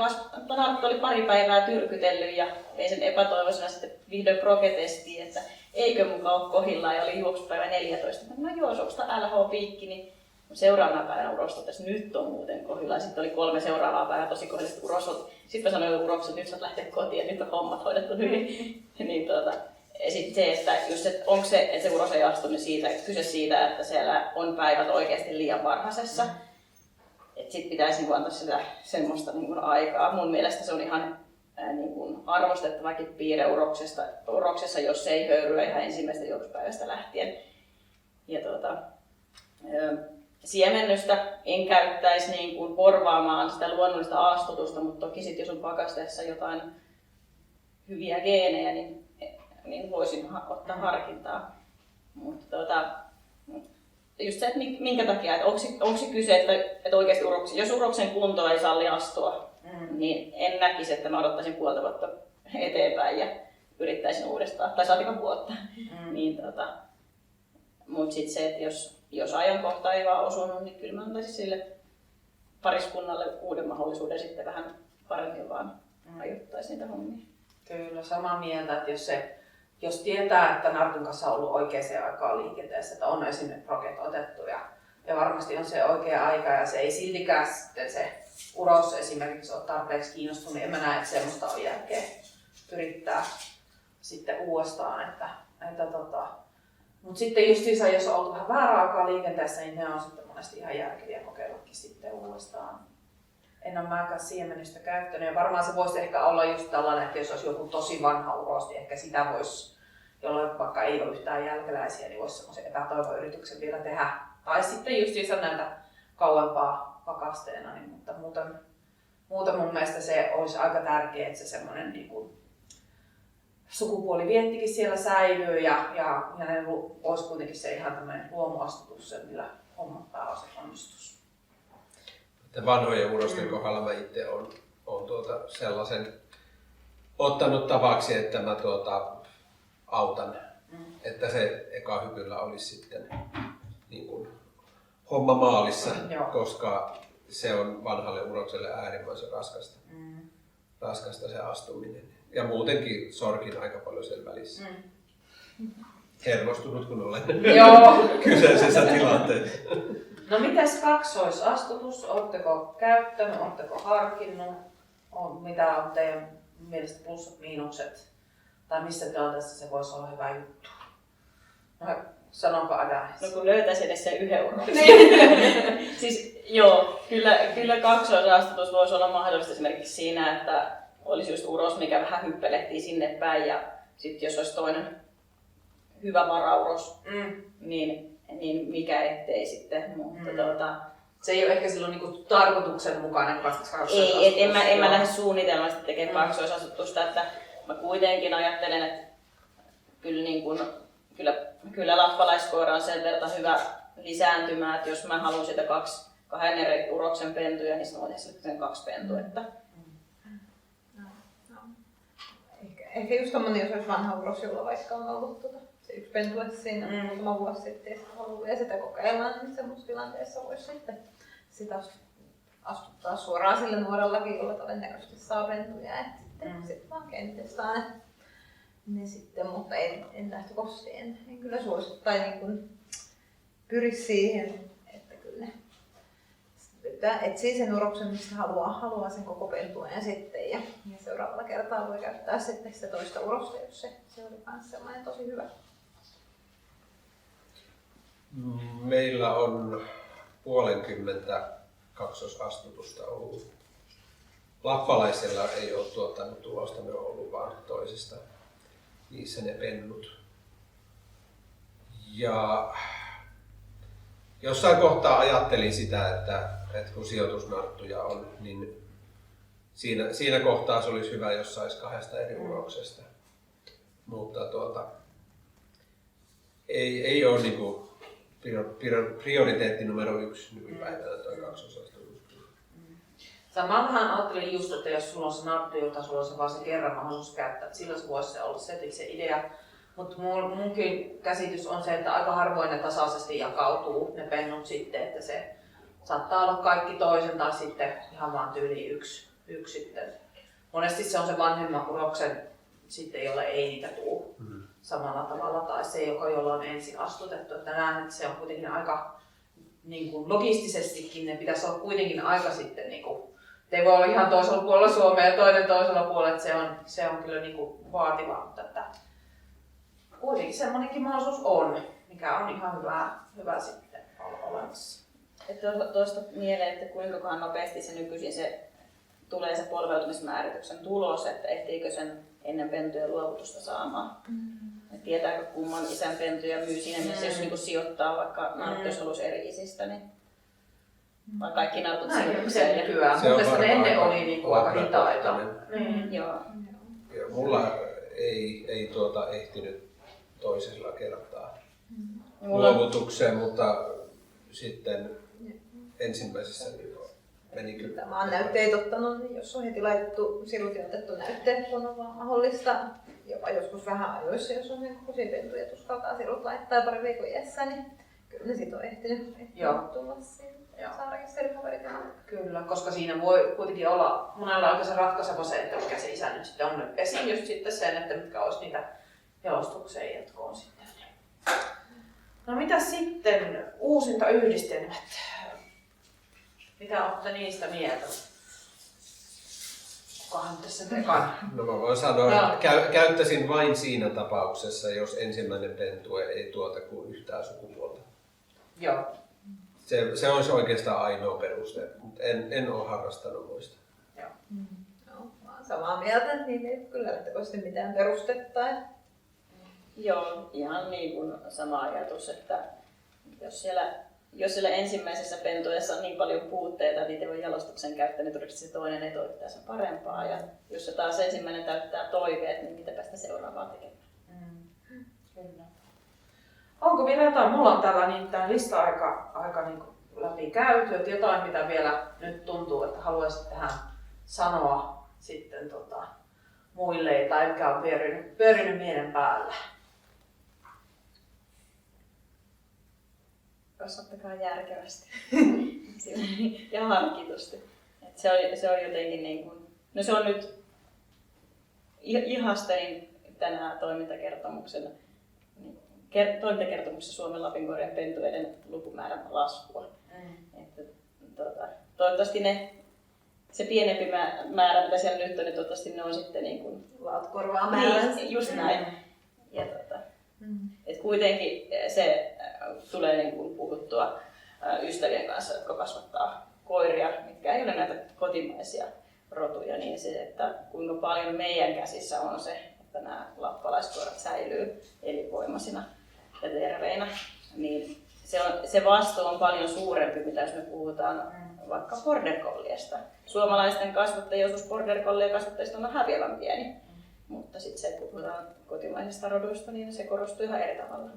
Narttu oli pari päivää tyrkytellyt ja vein sen epätoivoisena sitten vihdoin proge-testiin, että eikö mukaan ole kohillaan ja oli juoksupäivä 14. No joo, onko tämä LH-piikki, niin seuraavana päivänä uros totesi, nyt on muuten kohillaan. Sitten oli 3 seuraavaa päivää tosi kohillaan uros. Sitten mä sanoin urokselle, että nyt saat lähteä kotiin ja nyt on hommat hoidettu hyvin. niin sitten se, että just, että onko se, että se uros ei astu, niin kyse siitä, että siellä on päivät oikeasti liian varhaisessa. Että sitten pitäisi antaa sitä semmoista aikaa. Mun mielestä se on ihan arvostettavakin piirre uroksessa, jos se ei höyryä ihan ensimmäisestä juoksupäivästä lähtien. Ja siemennystä en käyttäisi korvaamaan sitä luonnollista astutusta, mutta toki sit, jos on pakasteessa jotain hyviä geenejä, niin voisin ottaa harkintaa. Mutta just se, että minkä takia, että onko se kyse, että oikeasti jos uroksen kunto ei salli astua, niin en näkisi, että mä odottaisin puolta vuotta eteenpäin ja yrittäisin uudestaan, tai saatika vuotta. Mutta sitten se, että jos ajankohta ei vaan osunut, niin kyllä mä antaisin sille pariskunnalle uuden mahdollisuuden sitten vähän paremmin vaan ajoittaisi niitä hommia. Kyllä, samaa mieltä, että jos tietää, että Nartun kanssa on ollut oikeaan aikaan liikenteessä, että on esimerkiksi proget otettu ja varmasti on se oikea aika ja se ei siltikään sitten se uros esimerkiksi ole tarpeeksi kiinnostunut, niin en mä näe, että semmoista on järkeä yrittää sitten uudestaan. Mutta sitten justiinsa, jos on ollut vähän väärää aikaa liikenteessä, niin ne on sitten monesti ihan järkeviä kokeillakin sitten uudestaan. En ole mäkään siemennystä käyttänyt ja varmaan se voisi ehkä olla just tällainen, että jos olisi joku tosi vanha uros, niin ehkä sitä voisi, jollain vaikka ei ole yhtään jälkeläisiä, niin voisi semmoisen epätoivoyrityksen vielä tehdä. Tai sitten justiinsa näitä kauempaa pakasteena, niin, mutta muuten mun mielestä se olisi aika tärkeää, että se semmoinen niin kuin sukupuoliviettikin siellä säilyy ja ne olisi kuitenkin se ihan tämmöinen luomuastutus, millä hommat pääosin onnistus. Vanhojen urosten kohdalla mä itse olen sellaisen ottanut tavaksi, että mä autan, että se eka hypyllä olisi sitten niin kuin homma maalissa, koska se on vanhalle urokselle äärimmäisen raskasta se astuminen. Ja muutenkin sorkin aika paljon sen välissä. Hermostunut kun olen kyseisessä tilanteessa. No mitäs kaksoisastutus? Oletteko käyttänyt, oletteko harkinnut? Mitä on teidän mielestä plussat, miinukset? Tai missä tilanteessa se voisi olla hyvä juttu? No, sanonko Ada? No kun löytäisi edes sen 1 euron. Siis joo, kyllä kaksoisastutus voisi olla mahdollista esimerkiksi siinä, että olisi just uros, mikä vähän hyppelehtii sinne päin ja sitten jos olisi toinen hyvä varauros, niin mikä ettei sitten. Mutta se ei ole ehkä silloin niinku tarkoituksenmukainen kaksoisastutus. Ei, en mä lähde suunnitelmasti tekemään kaksoisastutusta, että mä kuitenkin ajattelen, että kyllä lappalaiskoira on sen verran hyvä lisääntymään, että jos mä haluan sitä 2 eri uroksen pentuja, niin mä voin tehdä sen 2 pentuetta. Ehkä just tommonen, jos olisi vanha uros, jolla vaikka on ollut se 1 pentu, että siinä muutama vuosi sitten ja haluaa ja sitä kokeillaan, niin semmoisessa tilanteessa voisi sitten sitä astuttaa suoraan sille nuorellakin, jolla todennäköisesti saa pentuja. Sitten vaan kenttestään ne sitten, mutta en lähtökohtaisesti en kyllä suosittu tai niin kuin pyri siihen, että kyllä etsii sen uroksen, mistä haluaa sen koko pentuan ja sitten ja seuraavalla kertaa voi käyttää sitten sitä toista urosta, jos se oli myös sellainen tosi hyvä. Meillä on 50 kaksosastutusta ollut. Lappalaisella ei ole tuottanut tulosta, ne on ollut vaan toisista niissä ne pennut. Ja jossain kohtaa ajattelin sitä, että kun sijoitusnarttuja on, niin siinä kohtaa se olisi hyvä, jos saisi 2 eri uroksesta. Mutta ei ole niinku prioriteetti numero 1 nykypäivänä tuo kaksosastutus. Samallahan ajattelin just, että jos sulla on se narttu, jota sulla on se vaan se kerran mahdollisuus käyttää, että silloin se voisi olla se idea. Mutta munkin käsitys on se, että aika harvoin ne tasaisesti jakautuu ne pennut sitten, että se saattaa olla kaikki toisen tai sitten ihan vaan tyyli yksi sitten. Monesti se on se vanhemman uroksen sitten, jolle ei niitä tule samalla tavalla tai se, jolla on ensin astutettu. Että näen, että se on kuitenkin aika niin kuin logistisestikin, ne pitäisi olla kuitenkin aika sitten niin kuin, ei voi olla ihan toisella puolella Suomea ja toinen toisella puolella, että se on kyllä niin kuin vaativaa, mutta että kuitenkin semmoinenkin mahdollisuus on, mikä on ihan hyvä sitten olla olemassa. Tuosta mieleen, että kuinka nopeasti se nykyisin tulee se polveutumismäärityksen tulos, että ehtiikö sen ennen pentujen luovutusta saamaan. Et tietääkö kumman isän pentuja myy siinä mielessä, jos niinku sijoittaa vaikka narttu, jos haluaisi eri isistä, niin vai kaikki nartut sijoitukseen. Nykyään. Mun mielestä ne ennen oli niinku aika hitaita. Joo. Ja mulla ei ehtinyt toisella kertaa luovutukseen, mutta sitten ensimmäisessä meni kyllä. Mä oon näytteet ottanut, niin jos on heti laitettu sirutin otettu näytteet, kun on vaan mahdollista. Jopa joskus vähän ajoissa, jos on kusipentu ja uskaltaa sirut laittaa pari viikon iässä, niin kyllä ne sit on ehtinyt tulla siihen. Kyllä, koska siinä voi kuitenkin olla monella aika se ratkaiseva se, että mikä se isä nyt sitten on. Esim. Just sitten sen, että mitkä olisi niitä jalostuksen jatkoon sitten. No mitä sitten uusintayhdistelmät? Mitä olette niistä mieltä? Kukahan tässä tekana? No mä voin sanoa, että käyttäisin vain siinä tapauksessa, jos ensimmäinen pentue ei tuota kuin yhtään sukupuolta. Joo. Se olisi oikeastaan ainoa peruste, mutta en ole harrastanut muista. Joo. No, mä oon samaa mieltä, niin ei kyllä lähtökohtaisesti mitään perustetta. Joo, ihan niin kuin sama ajatus, että jos siellä ensimmäisessä pentueessa on niin paljon puutteita, niin niiden jalostuksen käyttää, niin todennäköisesti se toinen ei toivottaa sen parempaa. Ja jos se taas ensimmäinen täyttää toiveet, niin mitäpä sitä seuraavaa tekemään. Kyllä. Onko vielä jotain? Mulla on täällä niin tämä lista aika niin läpi käyty, että jotain mitä vielä nyt tuntuu, että haluaisit tähän sanoa sitten muille tai mikä on pyörinyt mielen päällä. Kasvattakaa järkevästi ja harkitusti. Et se on jotenkin niin kuin, no se on nyt ihastelin tänään toimintakertomuksessa Suomen lapinkoirien pentueiden lukumäärän laskua. Että, toivottavasti se pienempi määrä, mitä siellä nyt on, niin toivottavasti ne on sitten niin kuin... Laat korvaa määrän. Niin, just näin. Ja et kuitenkin se tulee niin kuin puhuttua ystävien kanssa, jotka kasvattaa koiria, mitkä ei ole näitä kotimaisia rotuja, niin se, että kuinka paljon meidän käsissä on se, että nämä lappalaiskoirat säilyy elinvoimaisina ja terveinä, niin se vastuu on paljon suurempi, mitä jos me puhutaan vaikka border colliesta. Suomalaisten kasvattajien osuus border collien kasvattajista on häviävän pieni, mutta sitten se, kun puhutaan kotimaisista roduista, niin se korostuu ihan eri tavalla.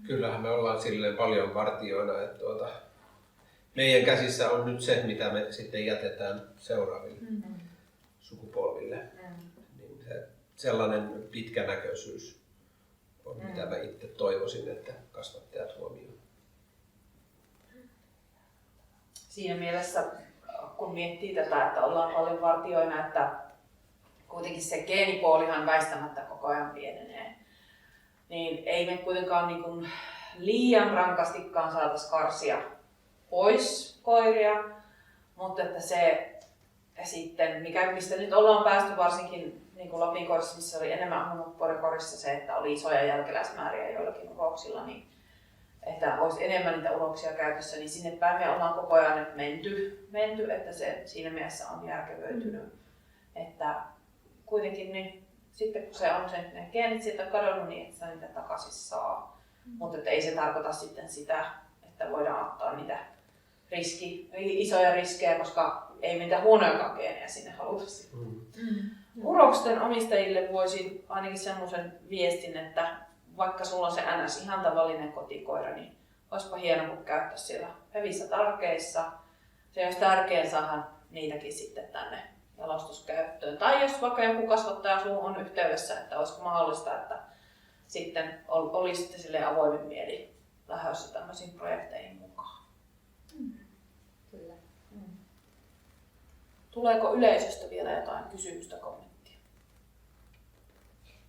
Kyllähän me ollaan silleen paljon vartijoina, että meidän käsissä on nyt se, mitä me sitten jätetään seuraaville sukupolville. Niin sellainen pitkänäköisyys on, mitä mä itse toivoisin, että kasvattajat huomioivat. Siinä mielessä, kun miettii tätä, että ollaan paljon vartijoina, että kuitenkin se geenipoolihan väistämättä koko ajan pienenee, niin ei me kuitenkaan niin kuin liian rankastikaan saataisiin karsia pois koiria, mutta että se sitten, mistä nyt ollaan päästy varsinkin niin kuin Lapin koirissa, missä oli enemmän humoporikorissa se, että oli isoja jälkeläismääriä joillakin uroksilla, niin että olisi enemmän niitä uroksia käytössä, niin sinne päin me ollaan koko ajan nyt menty, että se siinä mielessä on järkevöitynyt. Että kuitenkin niin, sitten kun se on ne geenit sieltä kadonnut, niin että niitä takaisin saa. Mutta ei se tarkoita sitten sitä, että voidaan ottaa niitä isoja riskejä, koska ei mitään huonojakaan geenejä sinne haluta. Uroksten omistajille voisin ainakin semmoisen viestin, että vaikka sulla on se NS ihan tavallinen kotikoira, niin olisipa hienoa kun käyttäisi siellä hyvissä tarkeissa. Se olisi tärkeää saada niitäkin sitten tänne jalostuskäyttöön. Tai jos vaikka joku kasvattaja sulla on yhteydessä, että olisiko mahdollista, että sitten olisitte silleen avoimin mieli lähdössä tämmöisiin projekteihin mukaan. Kyllä. Tuleeko yleisöstä vielä jotain kysymystä, kommenttia?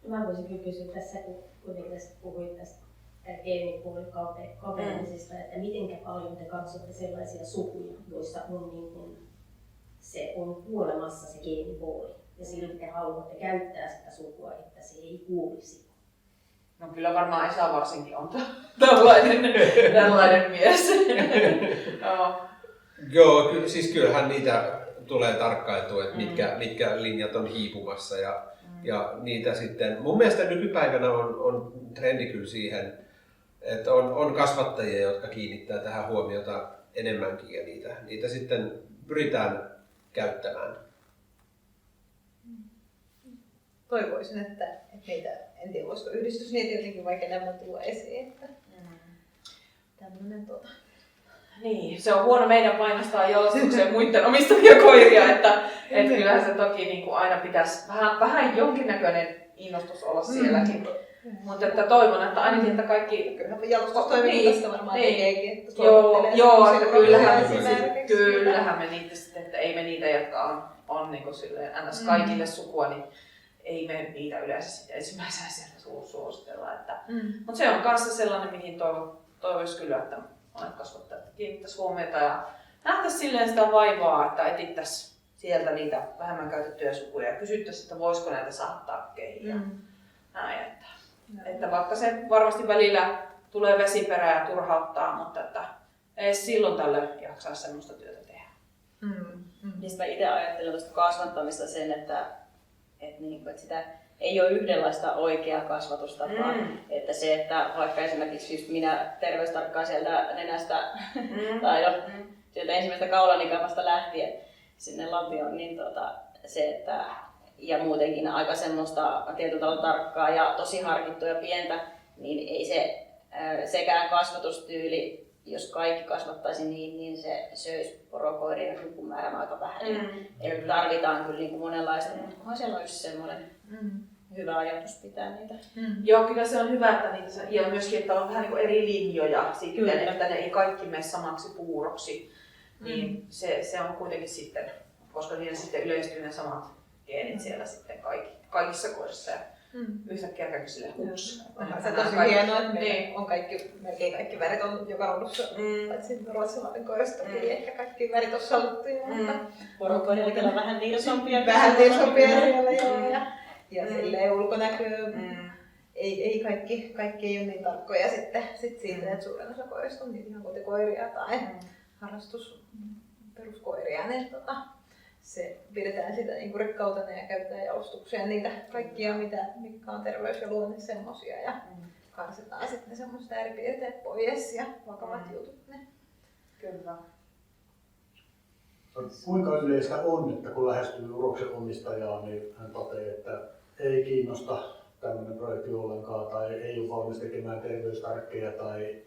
Mä voisin kyllä kysyä tässä, kun kuitenkin tässä puhuit tästä geenipuolen kapenemisesta, että miten paljon te katsotte sellaisia sukuja, joissa on niin kuin se on kuolemassa se geenipuoli ja silti te haluatte käyttää sitä sukua, että se ei kuulisi. No kyllä varmaan Esa varsinkin on tällainen mies. Joo, siis kyllähän niitä tulee tarkkailtua, että mitkä linjat on hiipumassa ja niitä sitten, mun mielestä nykypäivänä on trendi kyllä siihen, että on kasvattajia, jotka kiinnittää tähän huomiota enemmänkin ja niitä sitten pyritään käyttämään. Toivoisin, että meitä, en tiedä voisiko yhdistys niitä jotenkin vaikka enemmän tulla esiin. Että tämmönen Niin, se on huono meidän painostaa jalostukseen muiden omistamia koiria, että kyllähän se toki niin kuin aina pitäisi vähän jonkinnäköinen innostus olla sielläkin. Mutta että toivon, että ainakin että kaikki... Jalostustoiminnasta varmaan tekeekin, että joo, että kyllähän me niitä sitten, että ei me niitä, jotka on niin kuin silleen ns. Kaikille sukua, niin ei me niitä yleensä sitten ensimmäisenä sieltä suositella. Mutta se on kanssa sellainen, mihin toivoisi kyllä, että monet kasvattajat kiinnittäisi huomiota ja nähtäisi silleen sitä vaivaa, että etittäisiin sieltä niitä vähemmän käytettyjä sukuja ja kysyttäisiin, että voisiko näitä saada takkeihin ja näin. Että vaikka se varmasti välillä tulee vesiperää ja turhauttaa, mutta että ei silloin tällöin jaksaa semmoista työtä tehdä. Mistä mä itse ajattelen tuosta kasvattamista sen, että sitä ei ole yhdenlaista oikeaa kasvatustapaa. Että se, että vaikka esimerkiksi just minä terveystarkkaan sieltä nenästä tai sieltä ensimmäisestä kaulanikapasta lähtien sinne lapioon, niin se, että ja muutenkin aika semmoista tietyllä tavalla tarkkaa ja tosi harkittua ja pientä, niin ei se sekään kasvatustyyli, jos kaikki kasvattaisi niin se söisi porokoirien lukumäärän aika vähän. Eli tarvitaan kyllä niin monenlaista, mutta onhan siellä on just semmoinen hyvä ajatus pitää niitä. Joo, kyllä se on hyvä, että niitä ja myöskin, että on vähän niin kuin eri linjoja sitten, että ne ei kaikki mene samaksi puuroksi. Niin se on kuitenkin sitten, koska niillä sitten yleistyy ne samat geenit siellä sitten kaikissa koirissa. yhtäkkiä käy silleen hups. Onhan se tosi hienoa, että meillä on melkein kaikki värit on joka ruudussa. Paitsi Ruotsin koirasta ehkä kaikki värit on sallittuja. Porokoirilla on vähän nilsompia. Vähän nilsompia siellä joo. Ja silleen ulkonäköä. Ei kaikki ei ole niin tarkkoja sitten siitä, että suurin osa koirista on niin ihan kotikoiria tai harrastusperuskoiria, niin se pidetään sitä niin rikkautena ja käytetään jalostukseen niitä kaikkia, mitkä on terveys ja luonne semmosia ja karsitaan sitten semmoista eri piirteet pois ja vakavat jutut. Ne. Kyllä. Kuinka yleistä on, että kun lähestyy uroksen omistajaa, niin hän toteaa, että ei kiinnosta tämmöinen projekti ollenkaan tai ei ole valmis tekemään terveystarkkeja tai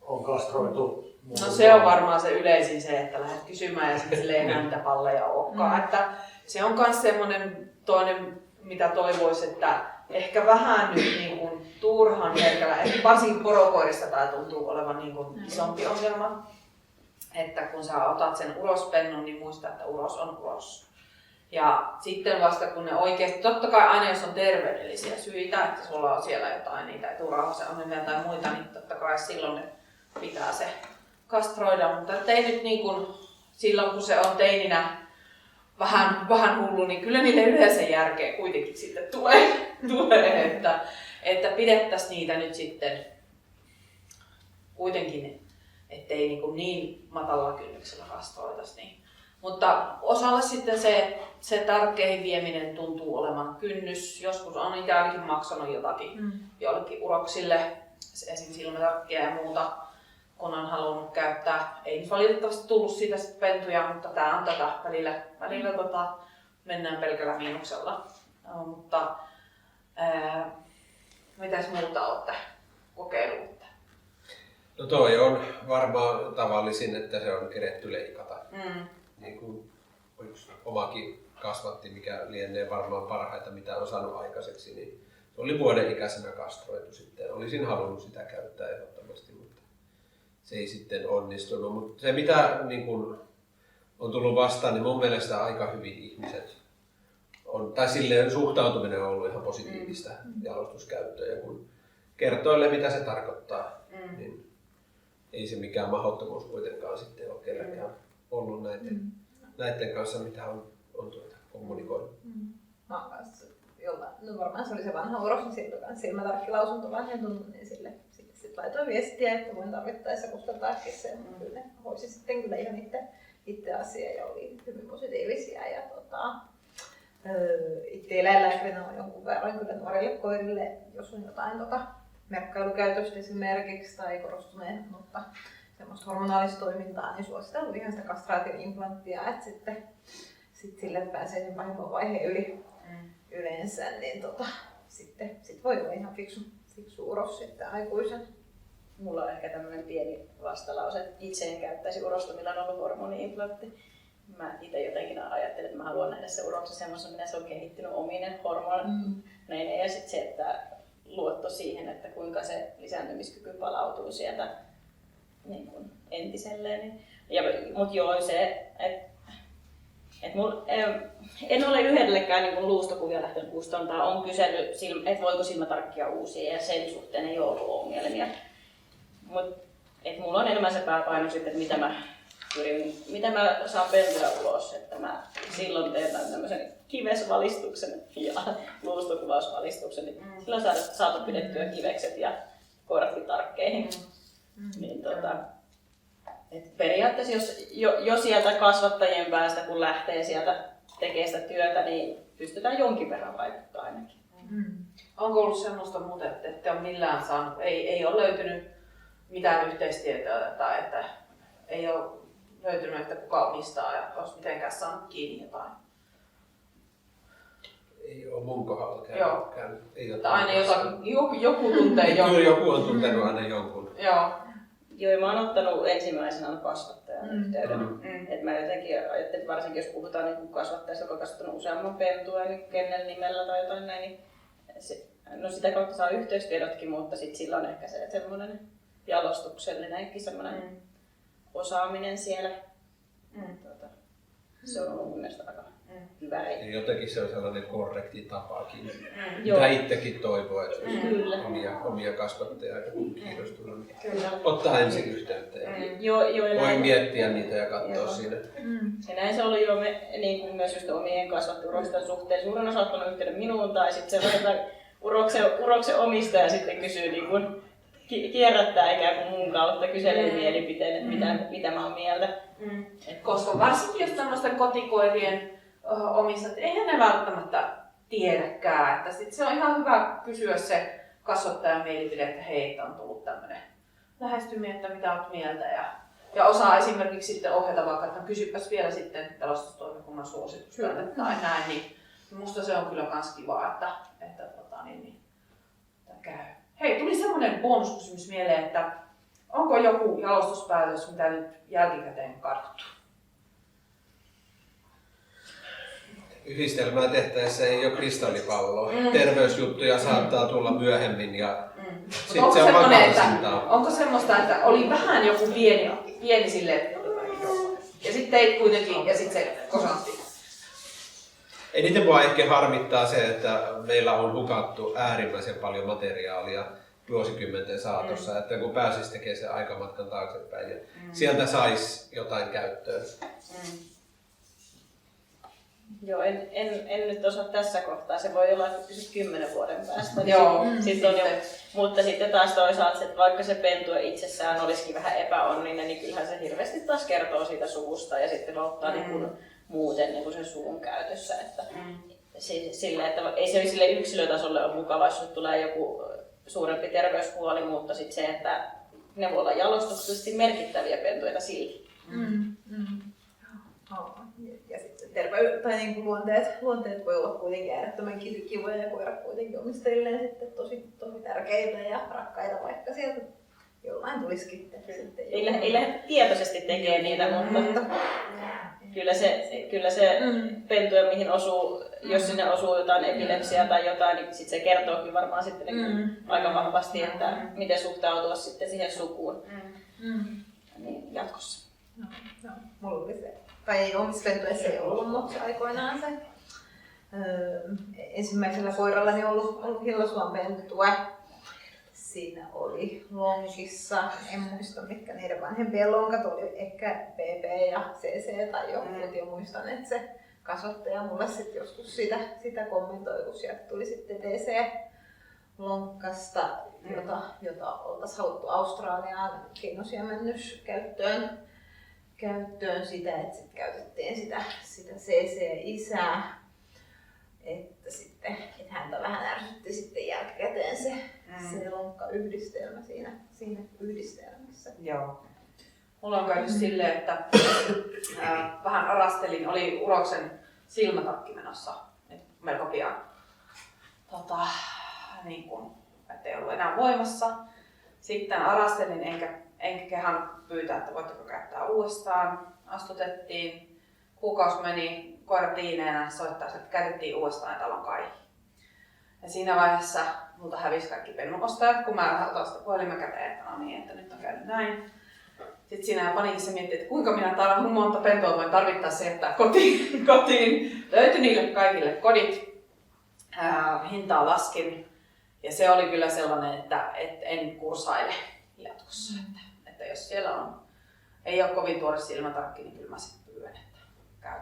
on kastroitu? No se on varmaan se yleisin se, että lähdet kysymään ja sitten ei enää niitä palleja olekaan. Että se on myös semmoinen toinen, mitä toivoisi, että ehkä vähän nyt niin kuin turhan herkällä, varsinkin porokoirista tämä tuntuu olevan niin kuin isompi ongelma. Että kun sä otat sen urospennun, niin muista, että uros on uros. Ja sitten vasta kun ne oikeasti, totta kai aina jos on terveydellisiä syitä, että sulla on siellä jotain niitä eturauhasen tai muita, niin totta kai silloin ne pitää se kastroida. Mutta ei nyt niin kuin silloin kun se on teininä vähän hullu, niin kyllä niille yleensä järkeä kuitenkin sitten tulee että pidettäisiin niitä nyt sitten kuitenkin, ettei niin matalalla kynnyksellä kastroitaisi. Niin. Mutta osalle sitten se tarkkeihin vieminen tuntuu olevan kynnys. Joskus on itse ainakin maksanut jotakin jollekin uroksille, esimerkiksi silmätarkkia ja muuta, kun on halunnut käyttää. Ei nyt valitettavasti tullut siitä pentuja, mutta tää on tätä. Välillä mennään pelkällä miinuksella. Mutta mitäs muuta olette kokeillut? No toi on varmaan tavallisin, että se on keretty leikata. Niin kuin yksi omakin kasvatti, mikä lienee varmaan parhaita mitä on saanut aikaiseksi, niin se oli vuoden ikäisenä kastroitu sitten. Olisin halunnut sitä käyttää ehdottomasti, mutta se ei sitten onnistunut. Mutta se mitä niin kun on tullut vastaan, niin mun mielestä aika hyvin ihmiset on, tai silleen suhtautuminen on ollut ihan positiivista jalostuskäyttöä. Ja kun kertoilee mitä se tarkoittaa, niin ei se mikään mahdottomuus kuitenkaan sitten ole kenelläkään ollut näiden kanssa, mitä on kommunikoinut. Mä oon kanssa no varmaan se oli se vanha uros, niin siltä kanssa silmätarkkilausunto vanhentunut, niin sille sitten laitoin viestiä, että voin tarvittaessa kustantakin sen. Kyllä hoisi sitten kyllä ihan itse asiaa ja oli hyvin positiivisia. Ja itse eläinlääkärinä on jonkun verran kyllä nuorille koirille, jos on jotain merkkailukäytöstä esimerkiksi tai korostuneen, mutta semmoista hormonaalista toimintaa, niin suositellaan ihan sitä kastraatioimplanttia, että sitten sille pääsee sen pahimman vaiheen yli yleensä, niin sitten voi olla ihan fiksu uros sitten aikuisen. Mulla on ehkä tämmöinen pieni vastalause, että itse en käyttäisi urosta, millä on ollut hormoni-implantti. Mä itse jotenkin ajattelen, että mä haluan nähdä se uroksen semmoisen, mitä se on kehittynyt ominen hormoneineen ja sitten se, että luotto siihen, että kuinka se lisääntymiskyky palautuu sieltä niin kuin entiselleen. Mutta joo, se, en ole yhdellekään niin luustokuvia lähtenyt kustantaa. On kysellyt, että voiko silmätarkkia uusia ja sen suhteen ei ole ollut ongelmia. Mutta mulla on enemmän se pääpaino sitten, että mitä mä saan pentuja ulos. Että mä silloin teen tämmöisen kivesvalistuksen ja luustokuvausvalistuksen. Niin silloin saatu pidettyä kivekset ja koiratkin tarkkeihin. Niin, et periaatteessa jos sieltä kasvattajien päästä kun lähtee sieltä tekemään sitä työtä, niin pystytään jonkin verran vaikuttaa ainakin. Onko ollut semmoista muuta, että ette ole millään saanut, ei ole löytynyt mitään yhteistietoa tai että ei ole löytynyt, että kuka omistaa ja olisi mitenkään saanut kiinni jotain? Ei ole mun kohdalla käynyt. Ei ole aina joku tuntee jonkun. Kyllä joku on tuntenut aina jonkun. Joo, mä oon ottanut ensimmäisenä kasvattajan yhteyden. Et mä jotenkin ajattelin, että varsinkin jos puhutaan niin kasvattajasta, joka on kasvattanut useamman pentua niin kennel-nimellä tai jotain näin, niin no sitä kautta saa yhteystiedotkin, mutta sit sillä on ehkä se semmoinen jalostuksellinenkin semmoinen osaaminen siellä. Se on ollut mun mielestä hyvä reitti. Ja jotenkin se on sellainen korrekti tapakin. Joo. Mitä itsekin toivoo, että Kyllä. omia kasvattajia kiinnostuneita. Kyllä. Ottaa ensin yhteyttä ja voi miettiä niitä ja katsoa siinä. Ja näin se oli jo niin kuin myös just omien kasvattiuroisten suhteen. Suurin osa ottanut yhteyden minuun tai sitten se uroksen omistaja sitten kysyy niin kuin, kierrättää ikään kuin mun kautta, kyselee mielipiteen, että mitä mä oon mieltä. Koska varsinkin jos tämmöisten kotikoirien omistajat, eihän ne välttämättä tiedäkään. Että sit se on ihan hyvä kysyä se kasvattajan mielipide, että hei, että on tullut tämmöinen lähestyminen, että mitä olet mieltä. Ja osaa esimerkiksi sitten ohjata vaikka, että kysypäs vielä sitten pelastustoimikunnan suositusta tai näin. Niin musta se on kyllä kans kiva, että käy. Hei, tuli semmoinen bonuskysymys mieleen, että onko joku jalostuspäätös, mitä nyt jälkikäteen kadottu? Yhdistelmää tehtäessä ei ole kristallipalloa. Terveysjuttuja saattaa tulla myöhemmin ja sitten se on vaan karsintaa. Onko semmoista, että oli vähän joku pieni silleen, ja sitten teit kuitenkin ja sitten se kosantti? Eniten mua ehkä harmittaa se, että meillä on hukattu äärimmäisen paljon materiaalia vuosikymmenten saatossa, että kun pääsisi tekemään sen aikamatkan taaksepäin ja sieltä saisi jotain käyttöön. Joo, en nyt osaa tässä kohtaa. Se voi olla, että pysyt 10 vuoden päästä. Joo. Mutta sitten taas toisaalta, että vaikka se pentue itsessään olisikin vähän epäonninen, niin kyllähän se hirveästi taas kertoo siitä suvusta ja sitten auttaa niin muuten niin sen suvun käytössä. Että sille, että ei se sille yksilötasolle ole mukava, jos nyt tulee joku suurempi terveyspuoli, mutta sitten se, että ne voi olla jalostuksellisesti merkittäviä pentueita silti. Ja sitten niin luonteet voi olla kuitenkin äärettömän kivoja ja koirat kuitenkin omistajilleen sitten tosi tärkeitä ja rakkaita, vaikka sieltä jollain tulisikin sitten. Ei lähde tietoisesti tekemään niitä, mutta kyllä se pentue, mihin osuu, jos sinne osuu jotain epilepsiaa tai jotain, niin sit se kertoo kyllä varmaan sitten aika vahvasti, että miten suhtautua sitten siihen sukuun niin jatkossa. No, mulla oli se. Tai omissa pentueissa ei ollut, mutta aikoinaan se ensimmäisellä koirallani ollut Hillasuon pentue. Siinä oli lonkissa, en muista mitkä niiden vanhempien lonkat oli, ehkä PP ja CC tai joku, mutta muistan, että se kasvattaja mulle sitten joskus sitä kommentoi, kun sieltä tuli sitten DC-lonkkasta, jota oltaisiin haluttu Australiaan käyttöön sitä, että sitten käytettiin sitä CC-isää, että häntä vähän ärsytti sitten jälkikäteen se lonkkayhdistelmä siinä yhdistelmässä. Joo. Mulla on käynyt silleen, että vähän arastelin, oli uroksen silmätakki menossa melko pian. Ettei ollut enää voimassa. Sitten arastelin enkä kehän pyytää, että voitteko käyttää uudestaan. Astutettiin, kuukausi meni, koira tiineenä soittaa, että käytettiin uudestaan ja talon kaihi. Ja siinä vaiheessa multa hävisi kaikki pennuostajat, kun mä otan sitä puhelimen käteen, että no niin, että nyt on käynyt näin. Sitten siinä paniikissa miettii, että kuinka monta pentua voin tarvittaessa jättää kotiin. Löytyi niille kaikille kodit. Hintaa laskin. Ja se oli kyllä sellainen, että en kursaile jatkossa. Että jos siellä ei ole kovin tuore silmätarkki, niin kyllä mä sitten pyydän, että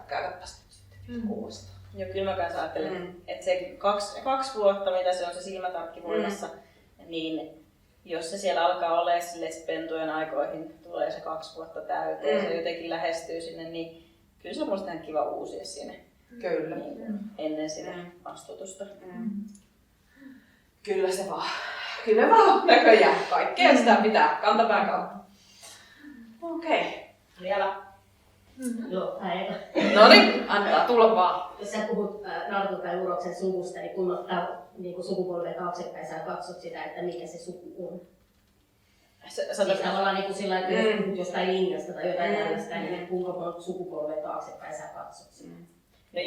käytäpäs sitten uudestaan. Joo, kyllä mä kanssa ajattelen, että se 2 vuotta, mitä se on se silmätarkki voimassa, niin jos se siellä alkaa olemaan sille pentujen aikoihin, tulee se 2 vuotta täyteen, se jotenkin lähestyy sinne, niin kyllä se on musta ihan kiva uusia sinne. Kyllä. Niin, ennen sitä astutusta. Kyllä se vaan. Kyllä vaan näköjään. Kaikkea sitä pitää kantapään kautta. Okei. Vielä. Joo, päivä. Noniin, antaa tulla vaan. Jos sä puhut nartun tai uroksen suvusta, niin kun ottaa niin sukupolven taaksepäin, sä katsot sitä, että mikä se suku on. Siis tavallaan niin sillä että jos puhut jostain linjasta tai jotain tällaista, niin kuinka monta sukupolven taaksepäin sä katsot sitä. No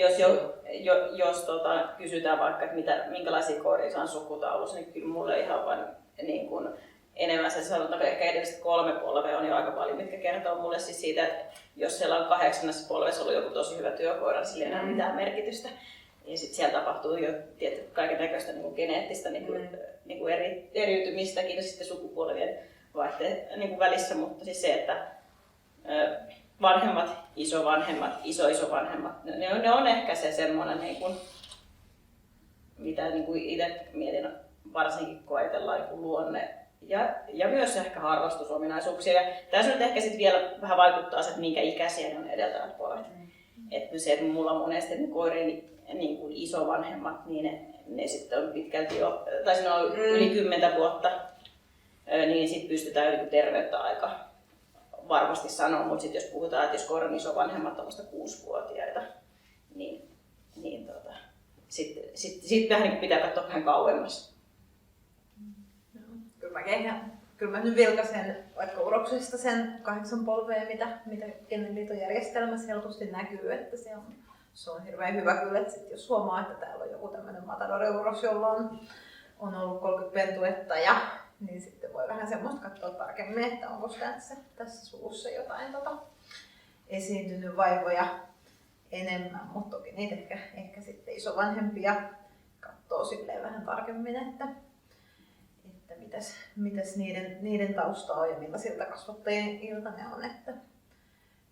jos kysytään vaikka, että minkälaisia koiria saan sukutaulussa, niin kyllä mulle ihan vain niin kuin enemmän se sanotaan, ehkä edelliset 3 polvea on jo aika paljon, mitkä kertoo mulle siis siitä, että jos siellä on 8. polvessa ollut joku tosi hyvä työkoira, niin sillä ei enää mitään merkitystä. Ja sitten siellä tapahtuu jo kaiken näköistä niin geneettistä niin eriytymistäkin sitten sukupolvien vaihteen niin välissä, mutta siis se, että vanhemmat, isovanhemmat, isoisovanhemmat, ne on ehkä se semmoinen, niin kuin, mitä niin kuin itse mietin varsinkin kun ajatellaan niin luonne ja myös ehkä harrastusominaisuuksia. Ja tässä nyt ehkä sitten vielä vähän vaikuttaa se, että minkä ikäisiä ne on edeltävät polvet. Että se, että mulla on monesti ne koirien niin kuin isovanhemmat, niin ne sitten on pitkälti jo, tai siinä on yli 10 vuotta, niin sitten pystytään niin terveyttä aika varmasti sanoa, mutta sitten jos puhutaan, että jos koiran isovanhemmat on vasta 6-vuotiaita, niin sitten vähän niin pitää katsoa vähän kauemmas. Kyllä mä nyt vilkaisen vaikka uroksesta sen 8 polvea, mitä Kennelliiton järjestelmässä helposti näkyy, että se on hirveän hyvä kyllä, että sit jos huomaa, että täällä on joku tämmöinen matadore-uros, jolla on ollut 30 pentuetta, niin sitten voi vähän semmoista katsoa tarkemmin, että onko tässä suussa jotain esiintynyt vaivoja enemmän, mutta toki niitä ehkä sitten isovanhempia katsoo silleen vähän tarkemmin, että mitäs niiden tausta on ja millaisilta kasvattajilta ne on, että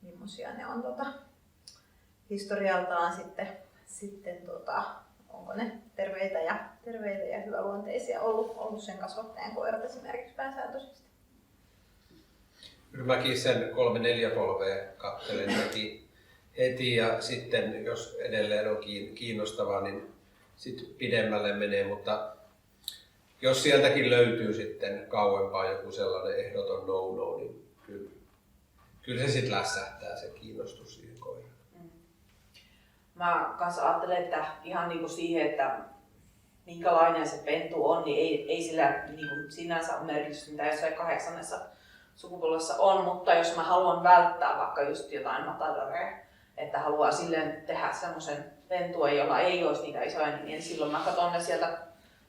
millaisia ne on historialtaan sitten onko ne terveitä ja hyväluonteisia ollut sen kasvattajan koirat esimerkiksi pääsääntöisesti. Kyllä mäkin sen 3-4 polvea katselen heti ja sitten jos edelleen on kiinnostavaa, niin sitten pidemmälle menee, mutta jos sieltäkin löytyy sitten kauempaa joku sellainen ehdoton no-no, niin kyllä se sitten lässähtää se kiinnostus siihen koiraan. Mä kanssa ajattelen, että ihan niinku siihen, että minkälainen se pentu on, niin ei sillä niinku sinänsä ole merkitystä, mitä jossain 8. sukupolvessa on, mutta jos mä haluan välttää vaikka just jotain matadorea, että haluaa silleen tehdä semmoisen pentuen, jolla ei olisi niitä isoja, niin silloin mä katson ne sieltä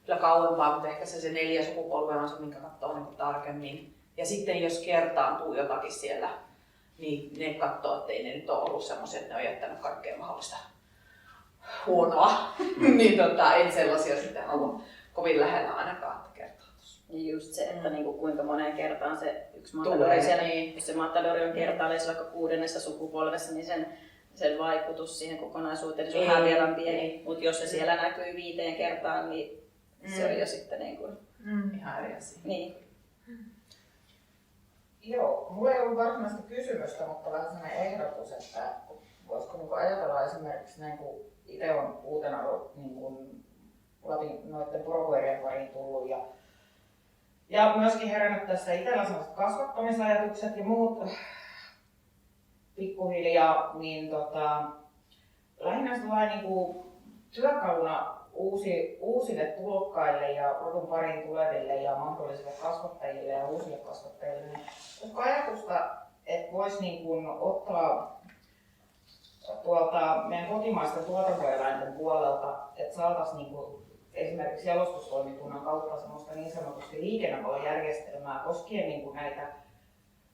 kyllä kauempaa, mutta ehkä se 4 sukupolve on se, minkä katsoo niin tarkemmin. Ja sitten jos kertaantuu jotakin siellä, niin ne katsoo, että ei ne nyt ole ollut semmoisia, että ne on jättänyt kaikkea mahdollista huonoa. niin en sellaisia sitten halua kovin lähellä ainakaan kertaa. Just se, että niinku kuinka moneen kertaan se yksi matadori siellä, jos se matadori on kertaalleen vaikka 6. sukupolvessa, niin sen vaikutus siihen kokonaisuuteen niin se on häviävän pieni. Mutta jos se siellä näkyy 5 kertaan, niin se on jo sitten niin kuin ihan eri asia. Niin. Joo, mulla ei ollut varsinaista kysymystä, mutta vähän sellainen ehdotus, että voisiko niin ajatella esimerkiksi näin, kun itse on uutena niin Lapin noiden porokoirien pariin tullut ja myöskin herännyt tässä itsellä sellaiset kasvattamisajatukset ja muut pikkuhiljaa, niin lähinnä sellainen niin työkaluna uusille tulokkaille ja rodun pariin tuleville ja mahdollisille kasvattajille ja uusille kasvattajille. Niin olisiko ajatusta, että voisi niin kuin ottaa tuolta meidän kotimaisten tuotantoeläinten puolelta, että saataisiin niin kuin esimerkiksi jalostustoimikunnan kautta semmoista niin sanotusti liikennepalojärjestelmää koskien niin kuin näitä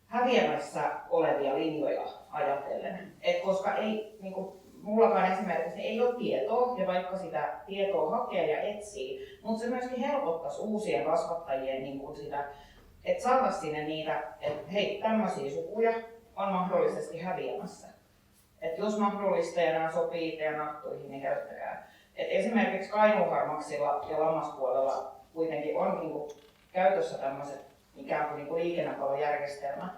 häviämässä olevia linjoja ajatellen. Et koska ei, niin kuin mullakaan esimerkiksi ei ole tietoa, ja vaikka sitä tietoa hakee ja etsii, mutta se myöskin helpottaisi uusien kasvattajien niin kuin sitä, että saataisiin sinne niitä, että hei, tämmöisiä sukuja on mahdollisesti häviämässä. Että jos mahdollista ja nämä sopii ja nahtuihin, niin käyttäkää. Et esimerkiksi kainuuharmaksilla ja lammaspuolella kuitenkin on niin kuin käytössä tämmöiset ikään kuin, liikennepalojärjestelmät.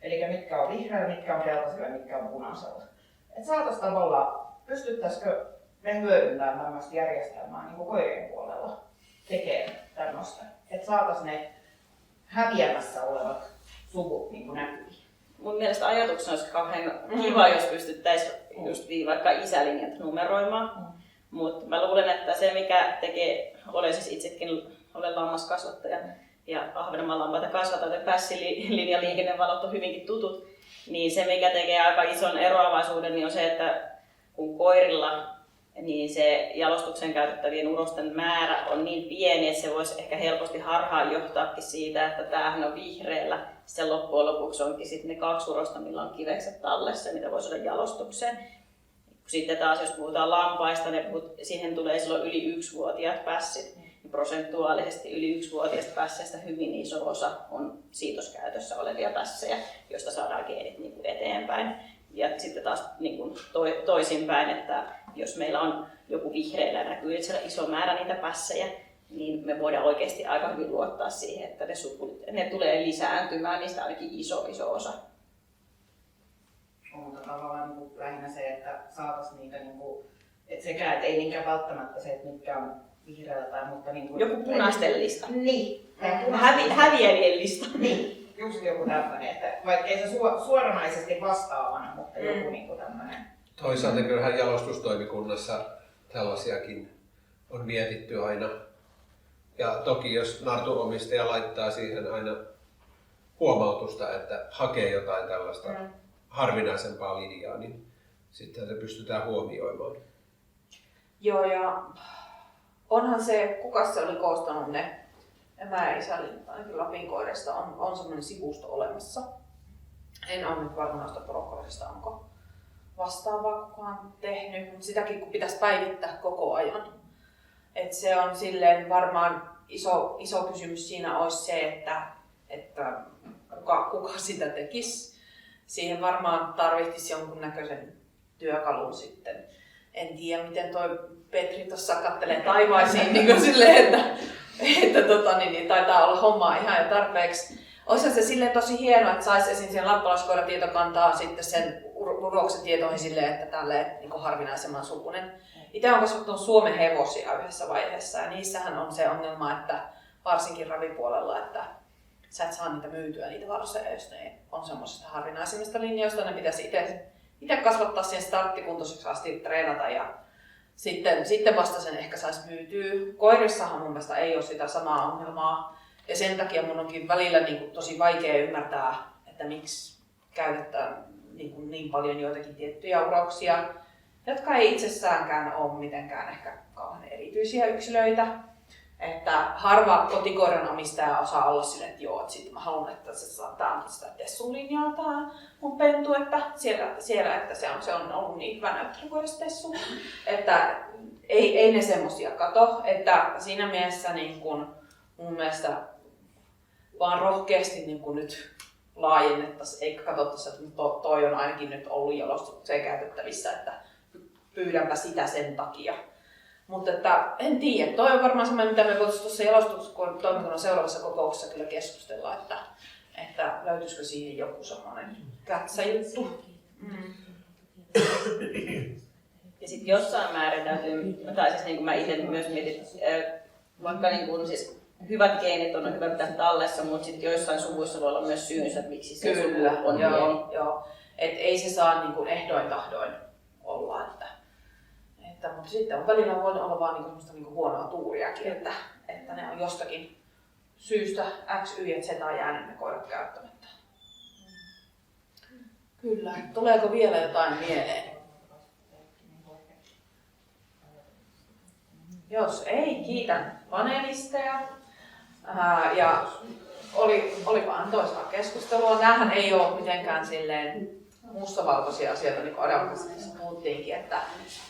Eli mitkä on vihreällä, mitkä on keltaisella ja mitkä on punaisella. Että saataisiin tavallaan, pystyttäisikö me hyödyntämään tämmöistä järjestelmää niin kuin koirien puolella tekemään tämmöistä. Että saataisiin ne häviämässä olevat suvut niin näkyviin. Mun mielestä ajatuksena olisi kauhean kiva, jos pystyttäisiin just vaikka isälinjat numeroimaan. Mutta mä luulen, että se mikä tekee, olen siis itsekin olen lammaskasvattaja ja Ahvenanmaan lampaita kasvataan, että pässilinja liikennevalot on hyvinkin tutut, niin se mikä tekee aika ison eroavaisuuden niin on se, että kun koirilla niin se jalostuksen käytettävien urosten määrä on niin pieni, että se voisi ehkä helposti harhaan johtaakin siitä, että tämähän on vihreällä. Sitten loppujen lopuksi onkin sitten ne 2 urosta, millä on kivekset tallessa, mitä voisi olla jalostukseen. Sitten taas jos puhutaan lampaista, siihen tulee silloin yli 1-vuotiaat pässit. Prosentuaalisesti yli 1-vuotiaista pässeistä hyvin iso osa on siitoskäytössä olevia pässejä, joista saadaan geenit niin kuin eteenpäin. Ja sitten taas niin kuin toisinpäin, että jos meillä on joku vihreillä näkyy, että siellä iso määrä niitä pässejä, niin me voidaan oikeasti aika hyvin luottaa siihen, että ne tulee lisääntymään, niistä ainakin iso osa. Mutta tavallaan niin kuin lähinnä se, että saataisiin niitä, niin kuin, että sekä, että ei niinkään välttämättä se, että mitkä on vihreällä tai mutta niin kuin... Joku punaisten lista. Niin. Häviävien lista. Niin, just joku tämmöinen, että vaikkei se suoranaisesti vastaavana, mutta joku niin kuin tämmöinen. Toisaalta kyllähän jalostustoimikunnassa tällaisiakin on mietitty aina. Ja toki jos nartuomistaja laittaa siihen aina huomautusta, että hakee jotain tällaista harvinaisempaa linjaa, niin sitten se pystytään huomioimaan. Joo, ja onhan se, kuka se oli koostanut ne, mä Isalin, ainakin Lapin koirista on semmoinen sivusto olemassa. En ole nyt varma noista porokoirista, onko vastaavaa kukaan tehnyt, mutta sitäkin kun pitäisi päivittää koko ajan. Et se on silleen varmaan iso kysymys siinä olisi se, että kuka sitä tekisi. Siihen varmaan tarvitsisi jonkunnäköisen työkalun sitten. En tiedä, miten toi Petri tuossa kattelee taivaisiin niin silleen, että taitaa olla hommaa ihan jo tarpeeksi. Olisihan se silleen tosi hienoa, että saisi esiin siihen lappalaiskoiratietokantaa sitten sen uroksen tietoihin silleen, että tälleen niin harvinaisemman sukunen. Itse olen kasvattanut Suomen hevosia yhdessä vaiheessa ja niissähän on se ongelma, että varsinkin ravipuolella, että sä et saa niitä myytyä niitä varsoja, jos ne on semmoisista harvinaisimmista linjoista. Ne pitäisi itse kasvattaa siihen starttikuntoiseksi asti, treenata ja sitten vasta sen ehkä saisi myytyä. Koirissahan mun mielestä ei ole sitä samaa ongelmaa ja sen takia mun onkin välillä tosi vaikea ymmärtää, että miksi käytetään niin paljon joitakin tiettyjä uroksia, jotka ei itsessäänkään ole mitenkään ehkä kauhean erityisiä yksilöitä. Että harva kotikoiran omistaja osaa olla silleen, että joo, että sitten mä haluan, että tää on sitä Tessun linjaa tää mun pentu, että siellä että se on ollut niin hyvä näyttelykoiras Tessu. Että ei ne semmosia kato, että siinä mielessä niin kun, mun mielestä vaan rohkeasti niin kun nyt laajennettaisiin, eikä katsottaisi, että toi on ainakin nyt ollut jalostukseen käytettävissä, että pyydänpä sitä sen takia. Mutta että en tiedä, toi on varmaan semmoinen, mitä me voitaisiin tuossa jalostustoimikunnan seuraavassa kokouksessa kyllä keskustella, että löytyisikö siihen joku semmoinen kätsäjuttu. Ja sitten jossain määrin täytyy, tai siis niin kuin mä itse myös mietin, vaikka niin kuin, siis hyvät geenit on hyvä pitää tallessa, mutta sitten joissain suvuissa voi olla myös syynsä, että miksi se kyllä, suvu on joo. Et ei se saa niin kuin ehdoin tahdoin olla. Mutta sitten on välillä voinut olla vaan niin huonoa tuuriakin, että ne on jostakin syystä X, Y ja Z jäänyt ne koirat käyttämättä. Kyllä. Tuleeko vielä jotain mieleen? Jos ei, kiitän panelisteja. Ja olipa antoisaa keskustelua. Nämähän ei ole mitenkään silleen mustavalkoisia asioita, niin kuin Adamkassa puhuttiinkin.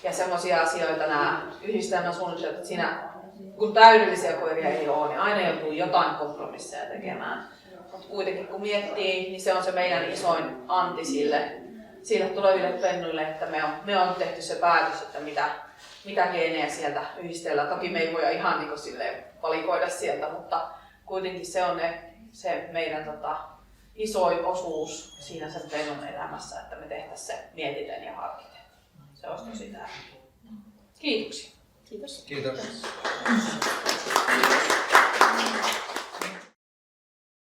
Ja semmoisia asioita nämä yhdistelmäsuunnitelmat, että siinä kun täydellisiä koiria ei ole, niin aina joutuu jotain kompromisseja tekemään. Mutta kuitenkin kun miettii, niin se on se meidän isoin anti sille tuleville pennuille, että me on tehty se päätös, että mitä geenejä sieltä yhdistellään. Toki me ei voi ihan niin kuin valikoida sieltä, mutta kuitenkin se on se meidän isoin osuus siinä sen pennun elämässä, että me tehtäisiin se mietiten ja harkiten. Se olisi tosi tärkeää. Kiitoksia. Kiitos. Kiitos.